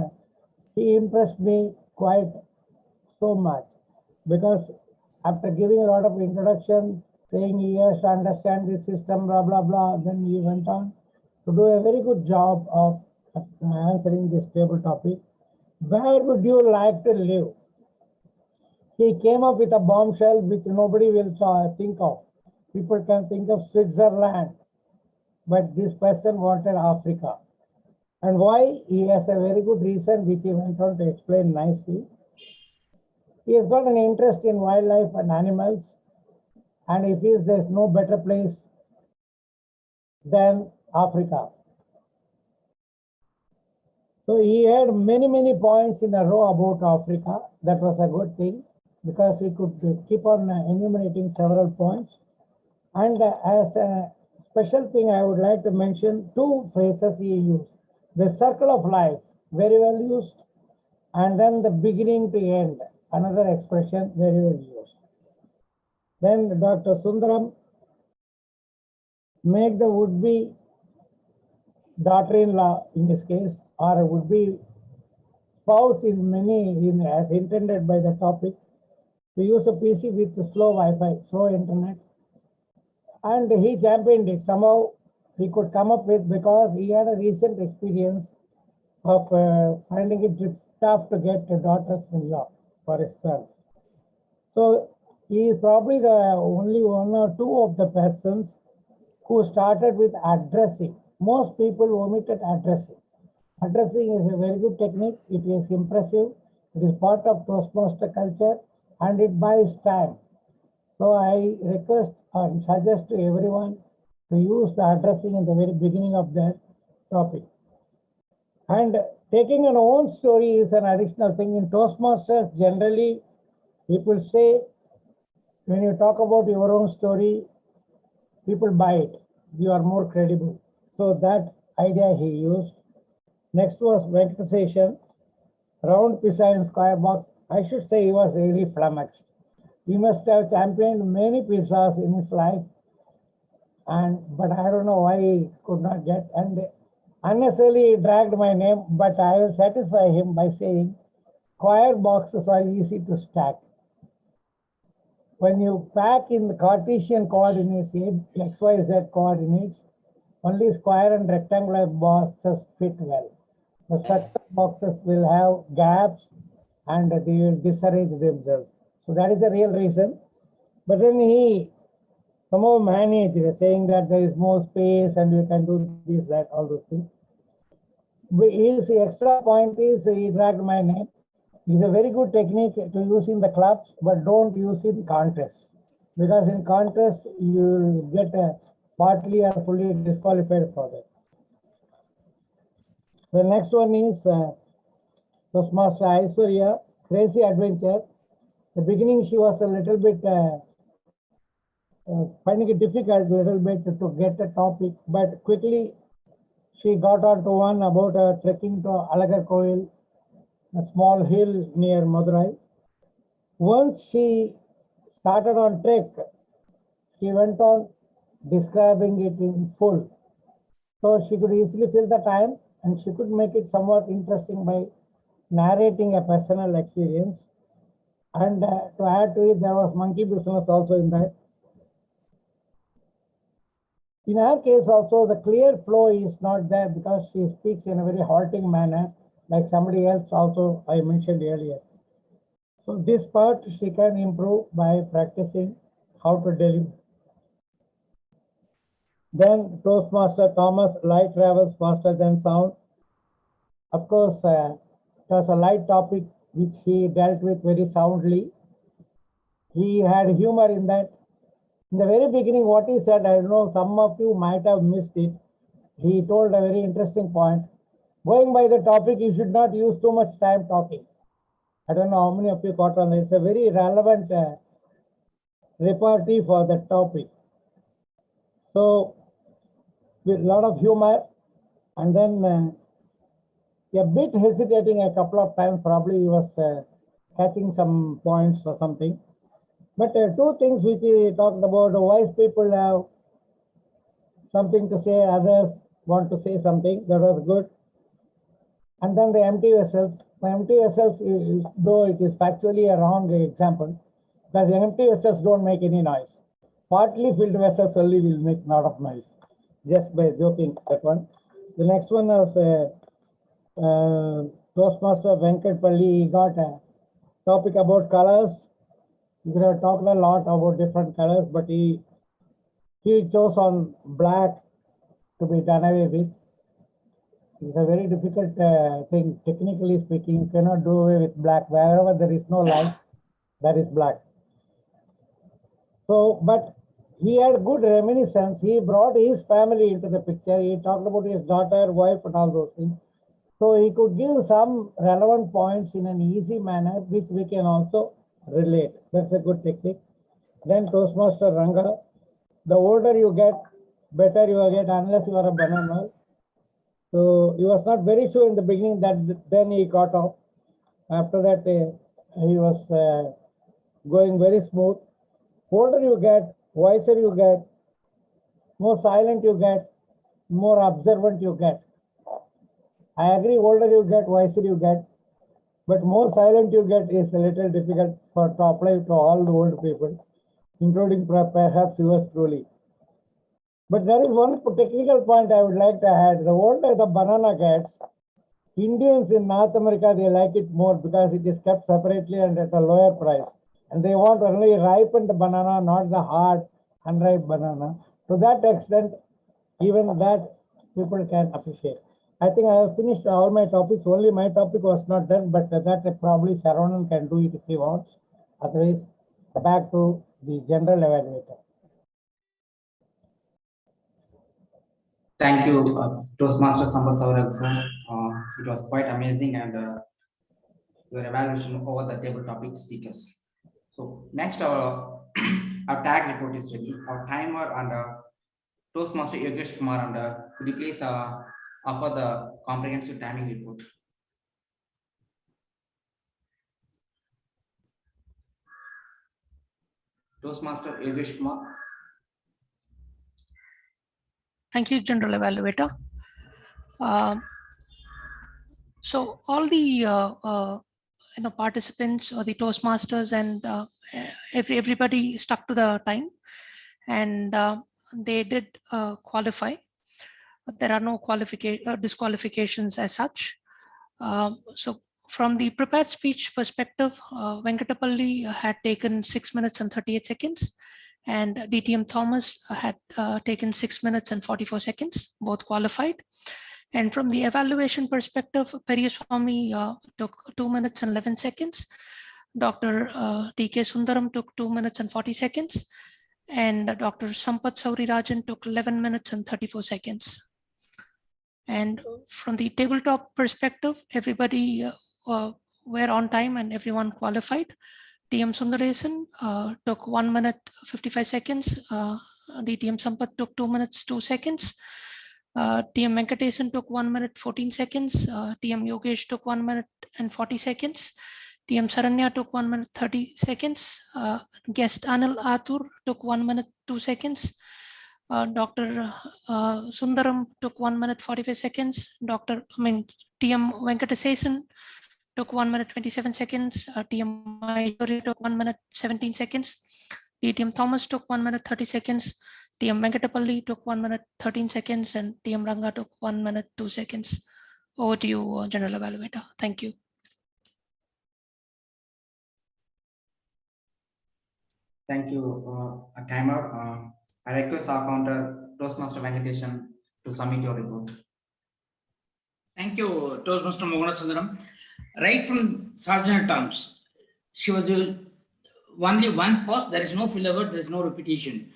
he impressed me quite so much because after giving a lot of introduction, saying he has to understand this system, blah, blah, blah, then he went on to do a very good job of answering this table topic. Where would you like to live? He came up with a bombshell which nobody will think of. People can think of Switzerland, but this person wanted Africa. And why? He has a very good reason which he went on to explain nicely. He has got an interest in wildlife and animals, and he feels there's no better place than Africa. So he had many points in a row about Africa. That was a good thing because he could keep on enumerating several points. And as a special thing, I would like to mention 2 phrases he used. The circle of life, very well used. And then the beginning to end, another expression, very well used. Then Dr. Sundaram, make the would-be daughter-in-law in this case, or a would-be spouse as intended by the topic, to use a PC with slow Wi-Fi, slow internet. And he championed it. Somehow he could come up with, because he had a recent experience of finding it tough to get daughters-in-law for his sons. So he is probably the only 1 or 2 of the persons who started with addressing. Most people omitted addressing. Addressing is a very good technique. It is impressive. It is part of Toastmaster culture, and it buys time. So I request and suggest to everyone to use the addressing in the very beginning of the topic. And taking an own story is an additional thing. In Toastmasters, generally, people say, when you talk about your own story, people buy it. you are more credible. So that idea he used. Next was Venkateshan, round pizza and square box. I should say he was really flummoxed. He must have championed many pizzas in his life, but I don't know why he could not get. And unnecessarily dragged my name, but I will satisfy him by saying square boxes are easy to stack. When you pack in the Cartesian coordinates, X, Y, Z coordinates, only square and rectangular boxes fit well. The circular boxes will have gaps and they will disarrange themselves. So that is the real reason. But then he somehow managed, saying that there is more space and you can do this, that, all those things. But his extra point is he dragged my name. It's a very good technique to use in the clubs, but don't use in contests. Because in contests, you get partly or fully disqualified for that. The next one is Toastmaster Aishwarya, Crazy Adventure. The beginning, she was a little bit finding it difficult a little bit to get a topic, but quickly she got onto one about trekking to Alagarkoil, a small hill near Madurai. Once she started on trek, she went on describing it in full. So she could easily fill the time and she could make it somewhat interesting by narrating a personal experience. And to add to it, there was monkey business also in that. In her case also, the clear flow is not there because she speaks in a very halting manner, like somebody else also I mentioned earlier. So this part she can improve by practicing how to deliver. Then Toastmaster Thomas, light travels faster than sound. Of course, it was a light topic which he dealt with very soundly. He had humor in that. In the very beginning, what he said, I don't know, some of you might have missed it. He told a very interesting point. Going by the topic, you should not use too much time talking. I don't know how many of you caught on. It's a very relevant repartee for the topic. So, with a lot of humor, and then a bit hesitating a couple of times, probably he was catching some points or something. But two things which he talked about, wise people have something to say, others want to say something, that was good. And then the empty vessels. The empty vessels, though it is factually a wrong example, because the empty vessels don't make any noise. Partly filled vessels only will make a lot of noise, just by joking that one. The next one was Toastmaster Venkat Palli. He got a topic about colors. You could have talked a lot about different colors, but he chose on black to be done away with. It's a very difficult thing, technically speaking. You cannot do away with black. Wherever there is no light, that is black. So, but he had good reminiscence. He brought his family into the picture. He talked about his daughter, wife, and all those things. So he could give some relevant points in an easy manner, which we can also relate. That's a good technique. Then Toastmaster Ranga, the older you get, better you will get, unless you are a banana. So he was not very sure in the beginning, that then he got off. After that, he was going very smooth. Older you get, wiser you get, more silent you get, more observant you get. I agree, older you get, wiser you get, but more silent you get is a little difficult to apply to all the old people, including perhaps yours truly. But there is one technical point I would like to add. The older the banana gets, Indians in North America, they like it more because it is kept separately and at a lower price. And they want only ripened banana, not the hard, unripe banana. To that extent, even that people can appreciate. I think I have finished all my topics. Only my topic was not done, but that probably Saravanan can do it if he wants. Otherwise, back to the general evaluator. Thank you, Toastmaster Sambat Saurabh sir. It was quite amazing, and your evaluation over the table topic speakers. So next, our tag report is ready. Our timer and Toastmaster Yogesh Kumar, and could you please offer the comprehensive timing report? Toastmaster Yogesh Kumar. Thank you, General Evaluator. So all the participants or the Toastmasters and everybody stuck to the time, and they did qualify. There are no disqualifications as such. So from the prepared speech perspective, Venkatapalli had taken 6 minutes and 38 seconds, and DTM Thomas had taken 6 minutes and 44 seconds, both qualified. And from the evaluation perspective, Periyaswamy took 2 minutes and 11 seconds. Dr. T.K. Sundaram took 2 minutes and 40 seconds. And Dr. Sampath Saurirajan took 11 minutes and 34 seconds. And from the tabletop perspective, everybody were on time and everyone qualified. TM Sundaresan took 1 minute 55 seconds. DTM Sampath took 2 minutes 2 seconds. TM Venkatesan took 1 minute 14 seconds. TM Yogesh took 1 minute and 40 seconds. TM Saranya took 1 minute 30 seconds. Guest Anil Athur took 1 minute 2 seconds. Dr. Sundaram took 1 minute 45 seconds. TM Venkatesan took 1 minute 27 seconds. TM Maheshwari took 1 minute 17 seconds. DTM Thomas took 1 minute 30 seconds. TM Venkatapalli took 1 minute 13 seconds, and TM Ranga took 1 minute 2 seconds. Over to you, General Evaluator. Thank you. Thank you. A timer. I request our counter Toastmaster Venkatesan to submit your report. Thank you, Toastmaster Mogana Sundaram. Right from Sergeant terms, she was only one pause, there is no filler, there is no repetition.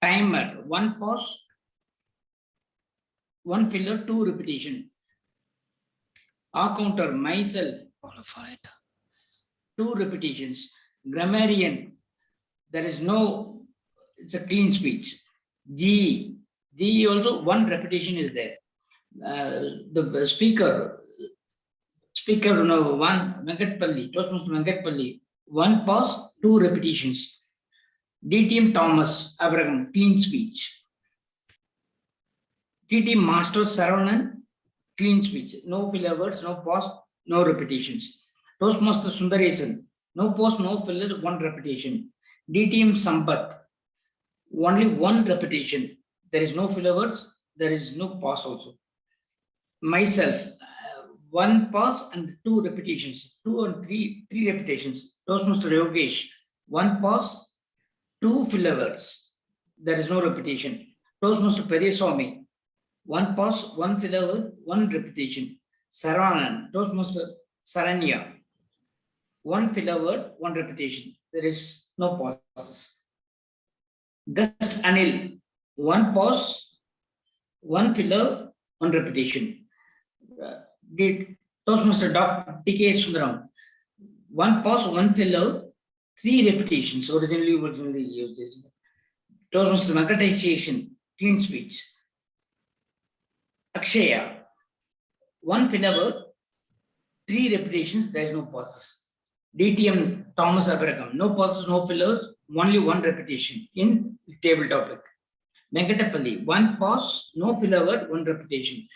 Timer, one pause, one filler, 2 repetition. Our counter, myself, qualified, 2 repetitions. Grammarian, there is no, it's a clean speech. G also 1 repetition is there. The speaker, no, 1, Venkatapalli, Toastmaster Venkatapalli, 1 pause, 2 repetitions. DTM Thomas Abraham, clean speech. DTM Master Saravanan, clean speech. No filler words, no pause, no repetitions. Toastmaster Sundaresan, no pause, no fillers, 1 repetition. DTM Sampath, only 1 repetition. There is no filler words, there is no pause also. Myself, 1 pause and 2 repetitions, 2 and 3 repetitions. Toastmaster Yogesh, 1 pause, 2 filler words. There is no repetition. Toastmaster Periyaswamy, 1 pause, 1 filler word, 1 repetition. Saravanan, Toastmaster Saranya, 1 filler word, 1 repetition. There is no pauses. Guest Anil, 1 pause, 1 filler, 1 repetition. Toastmaster Dr. T.K. Sundaram, 1 pause, 1 filler, 3 repetitions. Originally used this. Toastmaster Venkateshan, clean speech. Akshaya, 1 filler word, 3 repetitions, there is no pauses. DTM Thomas Abraham, no pauses, no fillers, only 1 repetition in the table topic. Venkatapalli, 1 pause, no filler word, 1 repetition.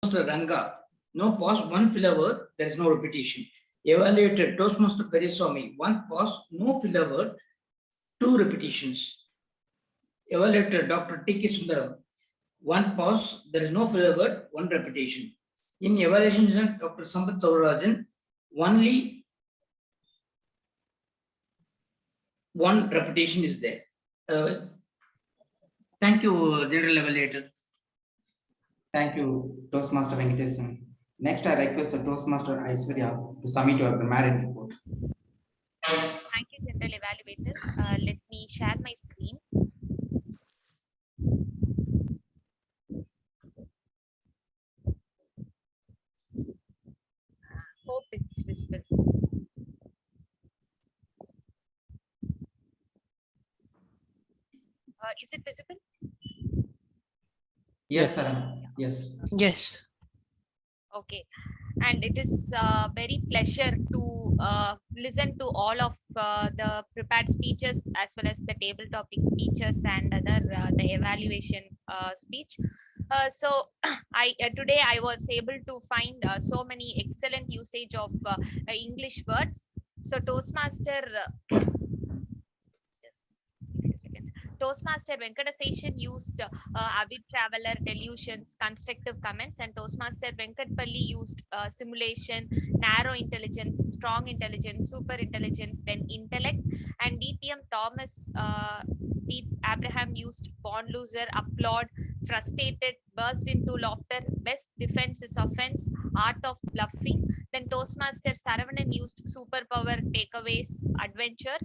Toastmaster Ranga, no pause, 1 filler word, there is no repetition. Evaluated Toastmaster Periyaswamy, 1 pause, no filler word, 2 repetitions. Evaluated Dr. T.K. Sundaram, 1 pause, there is no filler word, 1 repetition. In evaluation, Dr. Sampath Saurirajan, only 1 repetition is there. Thank you, General Evaluator. Thank you, Toastmaster Venkatesan. Next, I request the Toastmaster Aishwarya to submit your grammarian report. Thank you, General Evaluator. Let me share my screen. Hope it's visible. Is it visible? Yes, sir. Yes. Yes. Okay. And it is very pleasure to listen to all of the prepared speeches as well as the table topic speeches and other the evaluation speech. So today I was able to find so many excellent usage of English words. So Toastmaster, just a few seconds. Toastmaster Venkateshan used avid traveler, delusions, constructive comments, and Toastmaster Venkatpalli used simulation, narrow intelligence, strong intelligence, super intelligence, then intellect, and DTM Thomas D. Abraham used born loser, applaud, frustrated, burst into laughter, best defense is offense, art of bluffing. Then Toastmaster Saravanan used superpower, takeaways, adventure.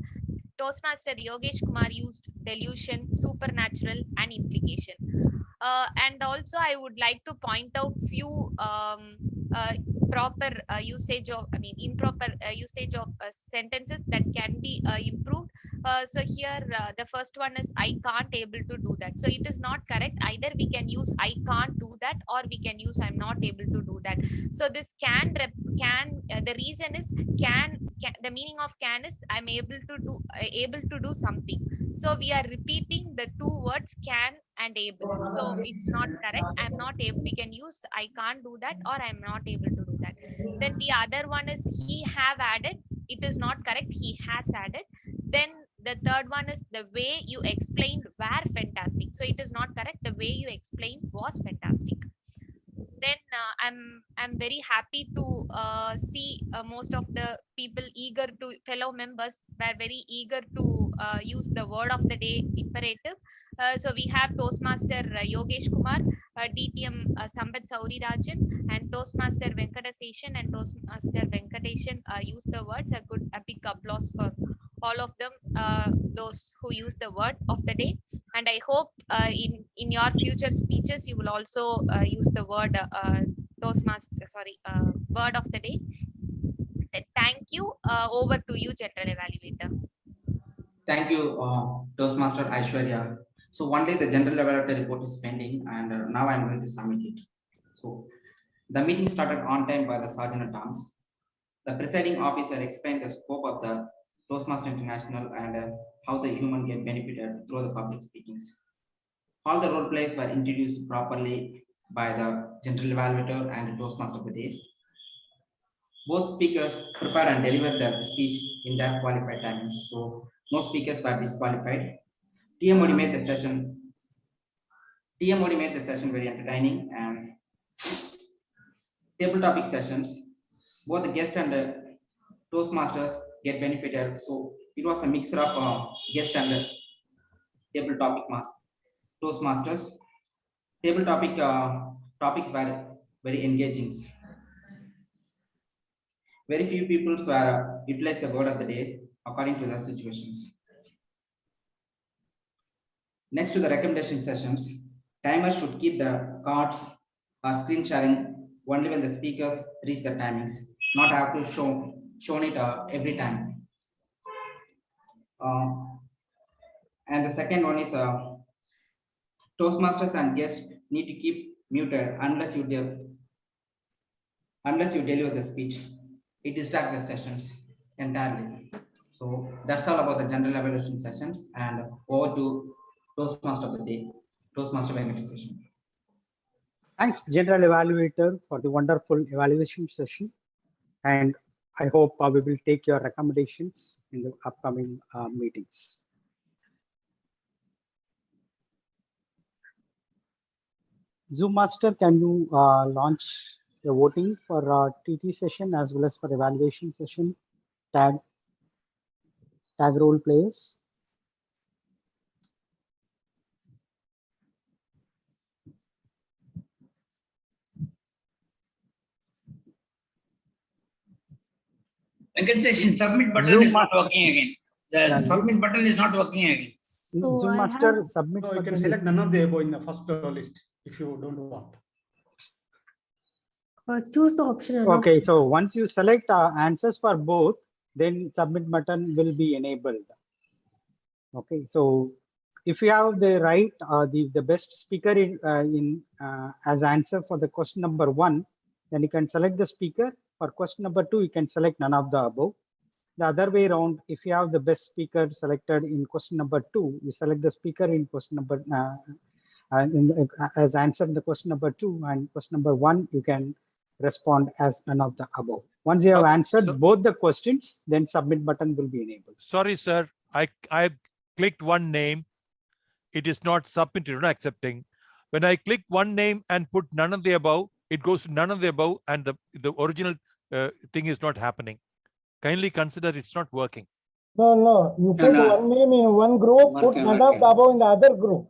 Toastmaster Yogesh Kumar used delusion, supernatural, and implication. And also, I would like to point out few proper usage of, improper usage of sentences that can be improved. So here, the first one is I can't able to do that. So it is not correct. Either we can use I can't do that, or we can use I'm not able to do that. So this the reason is can, the meaning of can is I'm able to do something. So we are repeating the two words can and able. So it's not correct. I'm not able. We can use I can't do that or I'm not able to do that. Then the other one is he have added. It is not correct. He has added. Then the third one is the way you explained were fantastic. So it is not correct. The way you explained was fantastic. Then I'm very happy to see most of the people fellow members were very eager to use the word of the day imperative. So we have Toastmaster Yogesh Kumar, DTM Sambat Saurirajan, and Toastmaster Venkateshan and Toastmaster Venkateshan use the words. A big applause for all of them, those who use the word of the day. And I hope in your future speeches you will also use the word word of the day. Thank you. Over to you, General Evaluator. Thank you, Toastmaster Aishwarya. So one day the general evaluator report is pending, and now I'm going to submit it. So the meeting started on time by the Sergeant at Arms. The presiding officer explained the scope of the Toastmaster International and how the human get benefited through the public speakings. All the role plays were introduced properly by the general evaluator and the Toastmaster of the day. Both speakers prepared and delivered their speech in their qualified timings. So no speakers were disqualified. TMOD made the session very entertaining, and table topic sessions, both the guest and the Toastmasters get benefited. So it was a mixture of guest and the table topic Toastmasters. Table topic topics were very engaging. Very few people were utilized the word of the day according to the situations. Next to the recommendation sessions, timers should keep the cards or screen sharing only when the speakers reach the timings, not have to shown it every time. And the second one is Toastmasters and guests need to keep muted unless you deliver the speech. It distracts the sessions entirely. So that's all about the general evaluation sessions, and over to Toastmaster of the day, Toastmaster Venkateshan. Thanks, General Evaluator, for the wonderful evaluation session. And I hope we will take your recommendations in the upcoming meetings. Zoom Master, can you launch the voting for TT session as well as for evaluation session? Tag role players. Venkateshan, submit button Zoom is not working again. The submit button is not working again. So Zoom I Master, submit. No, you can select none of the above in the first list if you don't want. Choose the option. Okay, so once you select answers for both, then submit button will be enabled. Okay, so if you have the right, the best speaker as answer for the question number 1, then you can select the speaker. For question number 2, you can select none of the above. The other way around, if you have the best speaker selected in question number 2, you select the speaker in question number as answer in the question number 2, and question number 1, you can respond as none of the above. Once you have answered both the questions, then submit button will be enabled. Sorry, sir. I clicked one name. It is not submitted, not accepting. When I click one name and put none of the above, it goes to none of the above, and the original thing is not happening. Kindly consider it's not working. No. You put one name in one group, put none of the above in the other group.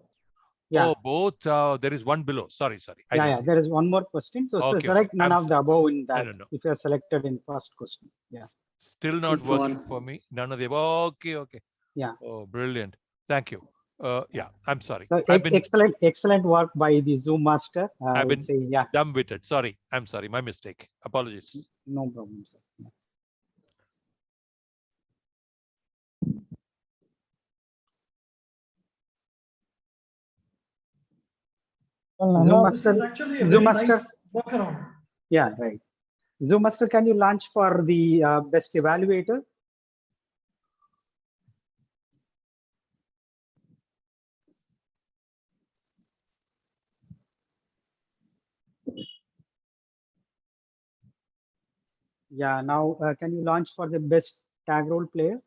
Yeah. Oh, both. There is one below. Sorry. Yeah. There is one more question. So Okay, select none of the above in that. No. If you are selected in first question. Yeah. Still not working for me. None of the above. Okay. Yeah. Oh, brilliant. Thank you. Yeah, I'm sorry. So, excellent work by the Zoom master. I've been dumb-witted. Sorry. I'm sorry. My mistake. Apologies. No problem, sir. Yeah. This is actually a very nice workaround. Yeah, right. Zoom Master, can you launch for the best evaluator? Yeah, now can you launch for the best tag role player?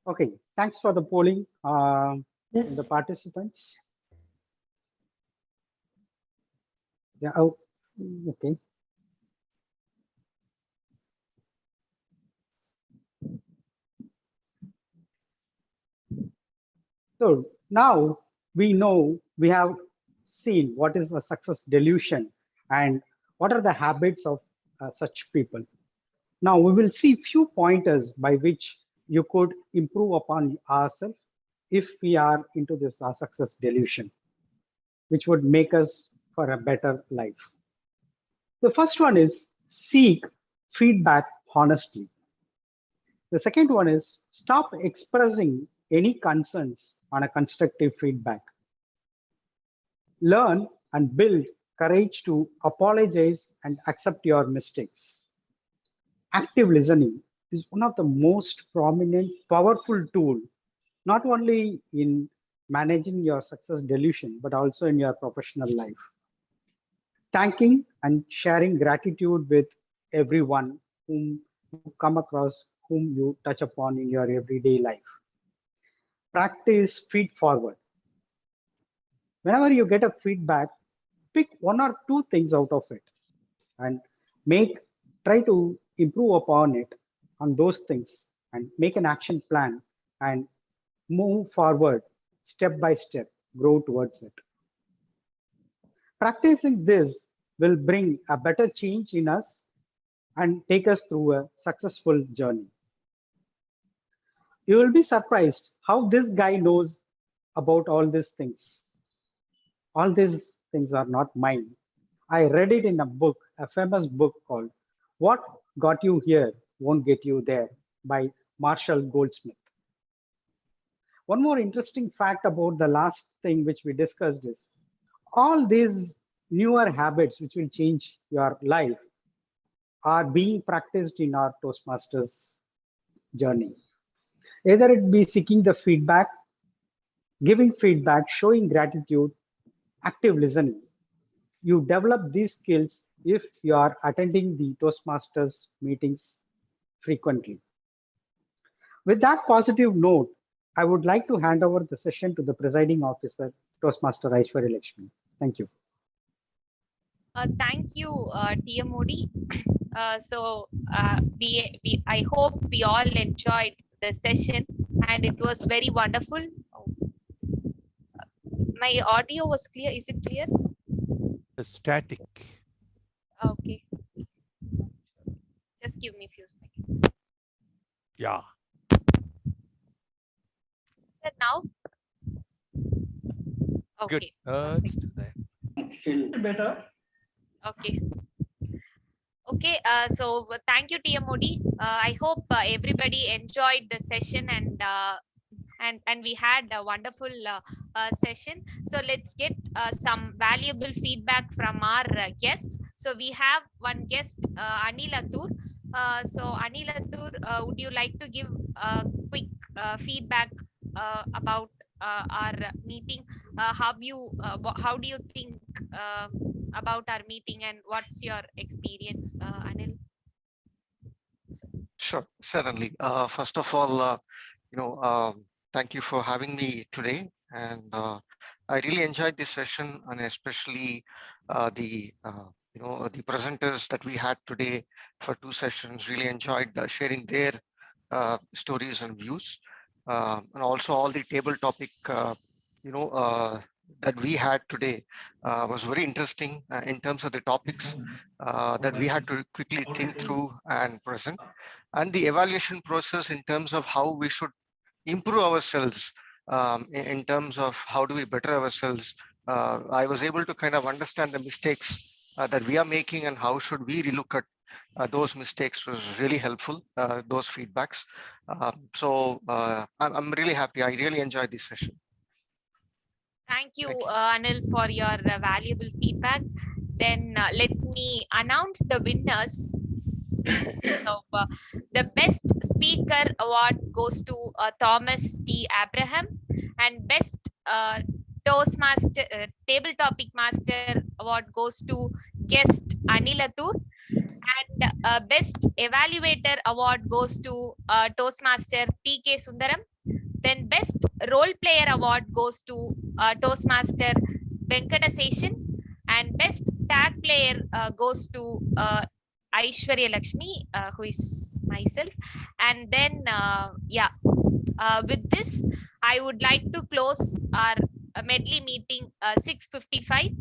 Okay, thanks for the polling, Yes. the participants. Yeah, oh, okay. So now we have seen what is the success delusion and what are the habits of such people. Now we will see few pointers by which you could improve upon ourselves if we are into this success delusion, which would make us for a better life. The first one is seek feedback honestly. The second one is stop expressing any concerns on a constructive feedback. Learn and build courage to apologize and accept your mistakes. Active listening is one of the most prominent, powerful tool, not only in managing your success delusion, but also in your professional life. Thanking and sharing gratitude with everyone whom you come across, whom you touch upon in your everyday life. Practice feed forward. Whenever you get a feedback, pick one or two things out of it and try to improve upon it on those things and make an action plan and move forward step by step, grow towards it. Practicing this will bring a better change in us and take us through a successful journey. You will be surprised how this guy knows about all these things. All these things are not mine. I read it in a book, a famous book called What Got You Here Won't Get You There by Marshall Goldsmith. One more interesting fact about the last thing which we discussed is all these newer habits which will change your life are being practiced in our Toastmasters journey. Either it be seeking the feedback, giving feedback, showing gratitude, active listening. You develop these skills if you are attending the Toastmasters meetings frequently. With that positive note, I would like to hand over the session to the presiding officer, Toastmaster Aishwarya Lakshmi. Thank you. Thank you, TMOD. I hope we all enjoyed the session and it was very wonderful. My audio was clear. Is it clear? Static. Okay. Just give me a few seconds. Yeah. Now? Good. Okay. It's still there. Still Better. Okay. Okay, so thank you, TMOD. I hope everybody enjoyed the session and we had a wonderful session. So let's get some valuable feedback from our guests. So we have one guest, Anil Atur. So Anil Atur, would you like to give quick feedback about our meeting? How do you think about our meeting and what's your experience, Anil? Sure, certainly. First of all, thank you for having me today. And I really enjoyed this session, and especially the presenters that we had today for 2 sessions. Really enjoyed sharing their stories and views, and also all the table topic, that we had today was very interesting in terms of the topics that we had to quickly think through and present, and the evaluation process in terms of how we should improve ourselves, in terms of how do we better ourselves. I was able to kind of understand the mistakes that we are making and how should we relook at those mistakes was really helpful, those feedbacks. I'm really happy. I really enjoyed this session. Thank you, Anil, for your valuable feedback. Then let me announce the winners. So, the best speaker award goes to Thomas T. Abraham, and best Toastmaster table topic master award goes to guest Anil Atur, and best evaluator award goes to Toastmaster T.K. Sundaram. Then best role player award goes to Toastmaster Venkataseshan, and best tag player goes to Aishwarya Lakshmi, who is myself. And then, with this, I would like to close our medley meeting 6:55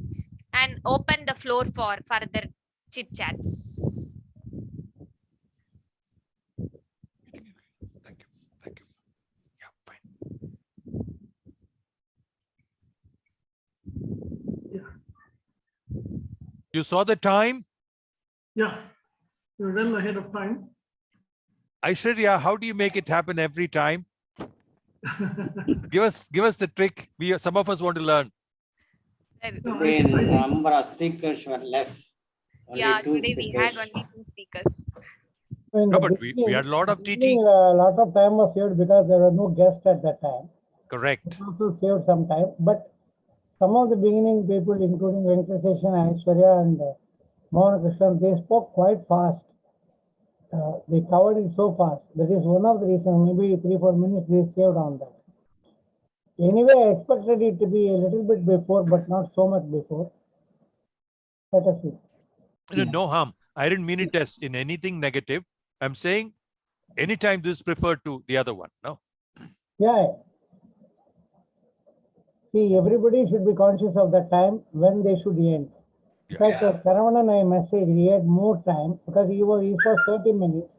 and open the floor for further chit chats. Thank you. Thank you. Yeah, fine. You saw the time? Yeah, you're well ahead of time. Aishwarya, how do you make it happen every time? Give us the trick. Some of us want to learn. the number of speakers were less. Only Yeah, 2 today we had speakers. only 2 speakers. In No, the but we beginning- had a lot of in the TT. beginning, a lot of time was saved because there were no guests at that time. Correct. It also saved some time, but some of the beginning people, including Venkateshan, Aishwarya, and Mohan Krishnan, they spoke quite fast. They covered it so fast. That is one of the reasons. Maybe 3-4 minutes they saved on that. Anyway, I expected it to be a little bit before, but not so much before. Let us see. No harm. I didn't mean it as in anything negative. I'm saying anytime this is preferred to the other one. No. Yeah. See, everybody should be conscious of the time when they should end. In fact, Saravanan, I messaged, he had more time because he was 30 minutes.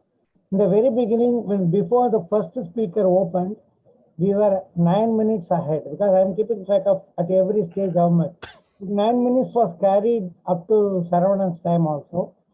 In the very beginning, before the first speaker opened, we were 9 minutes ahead because I'm keeping track of at every stage how much. 9 minutes was carried up to Saravanan's time also.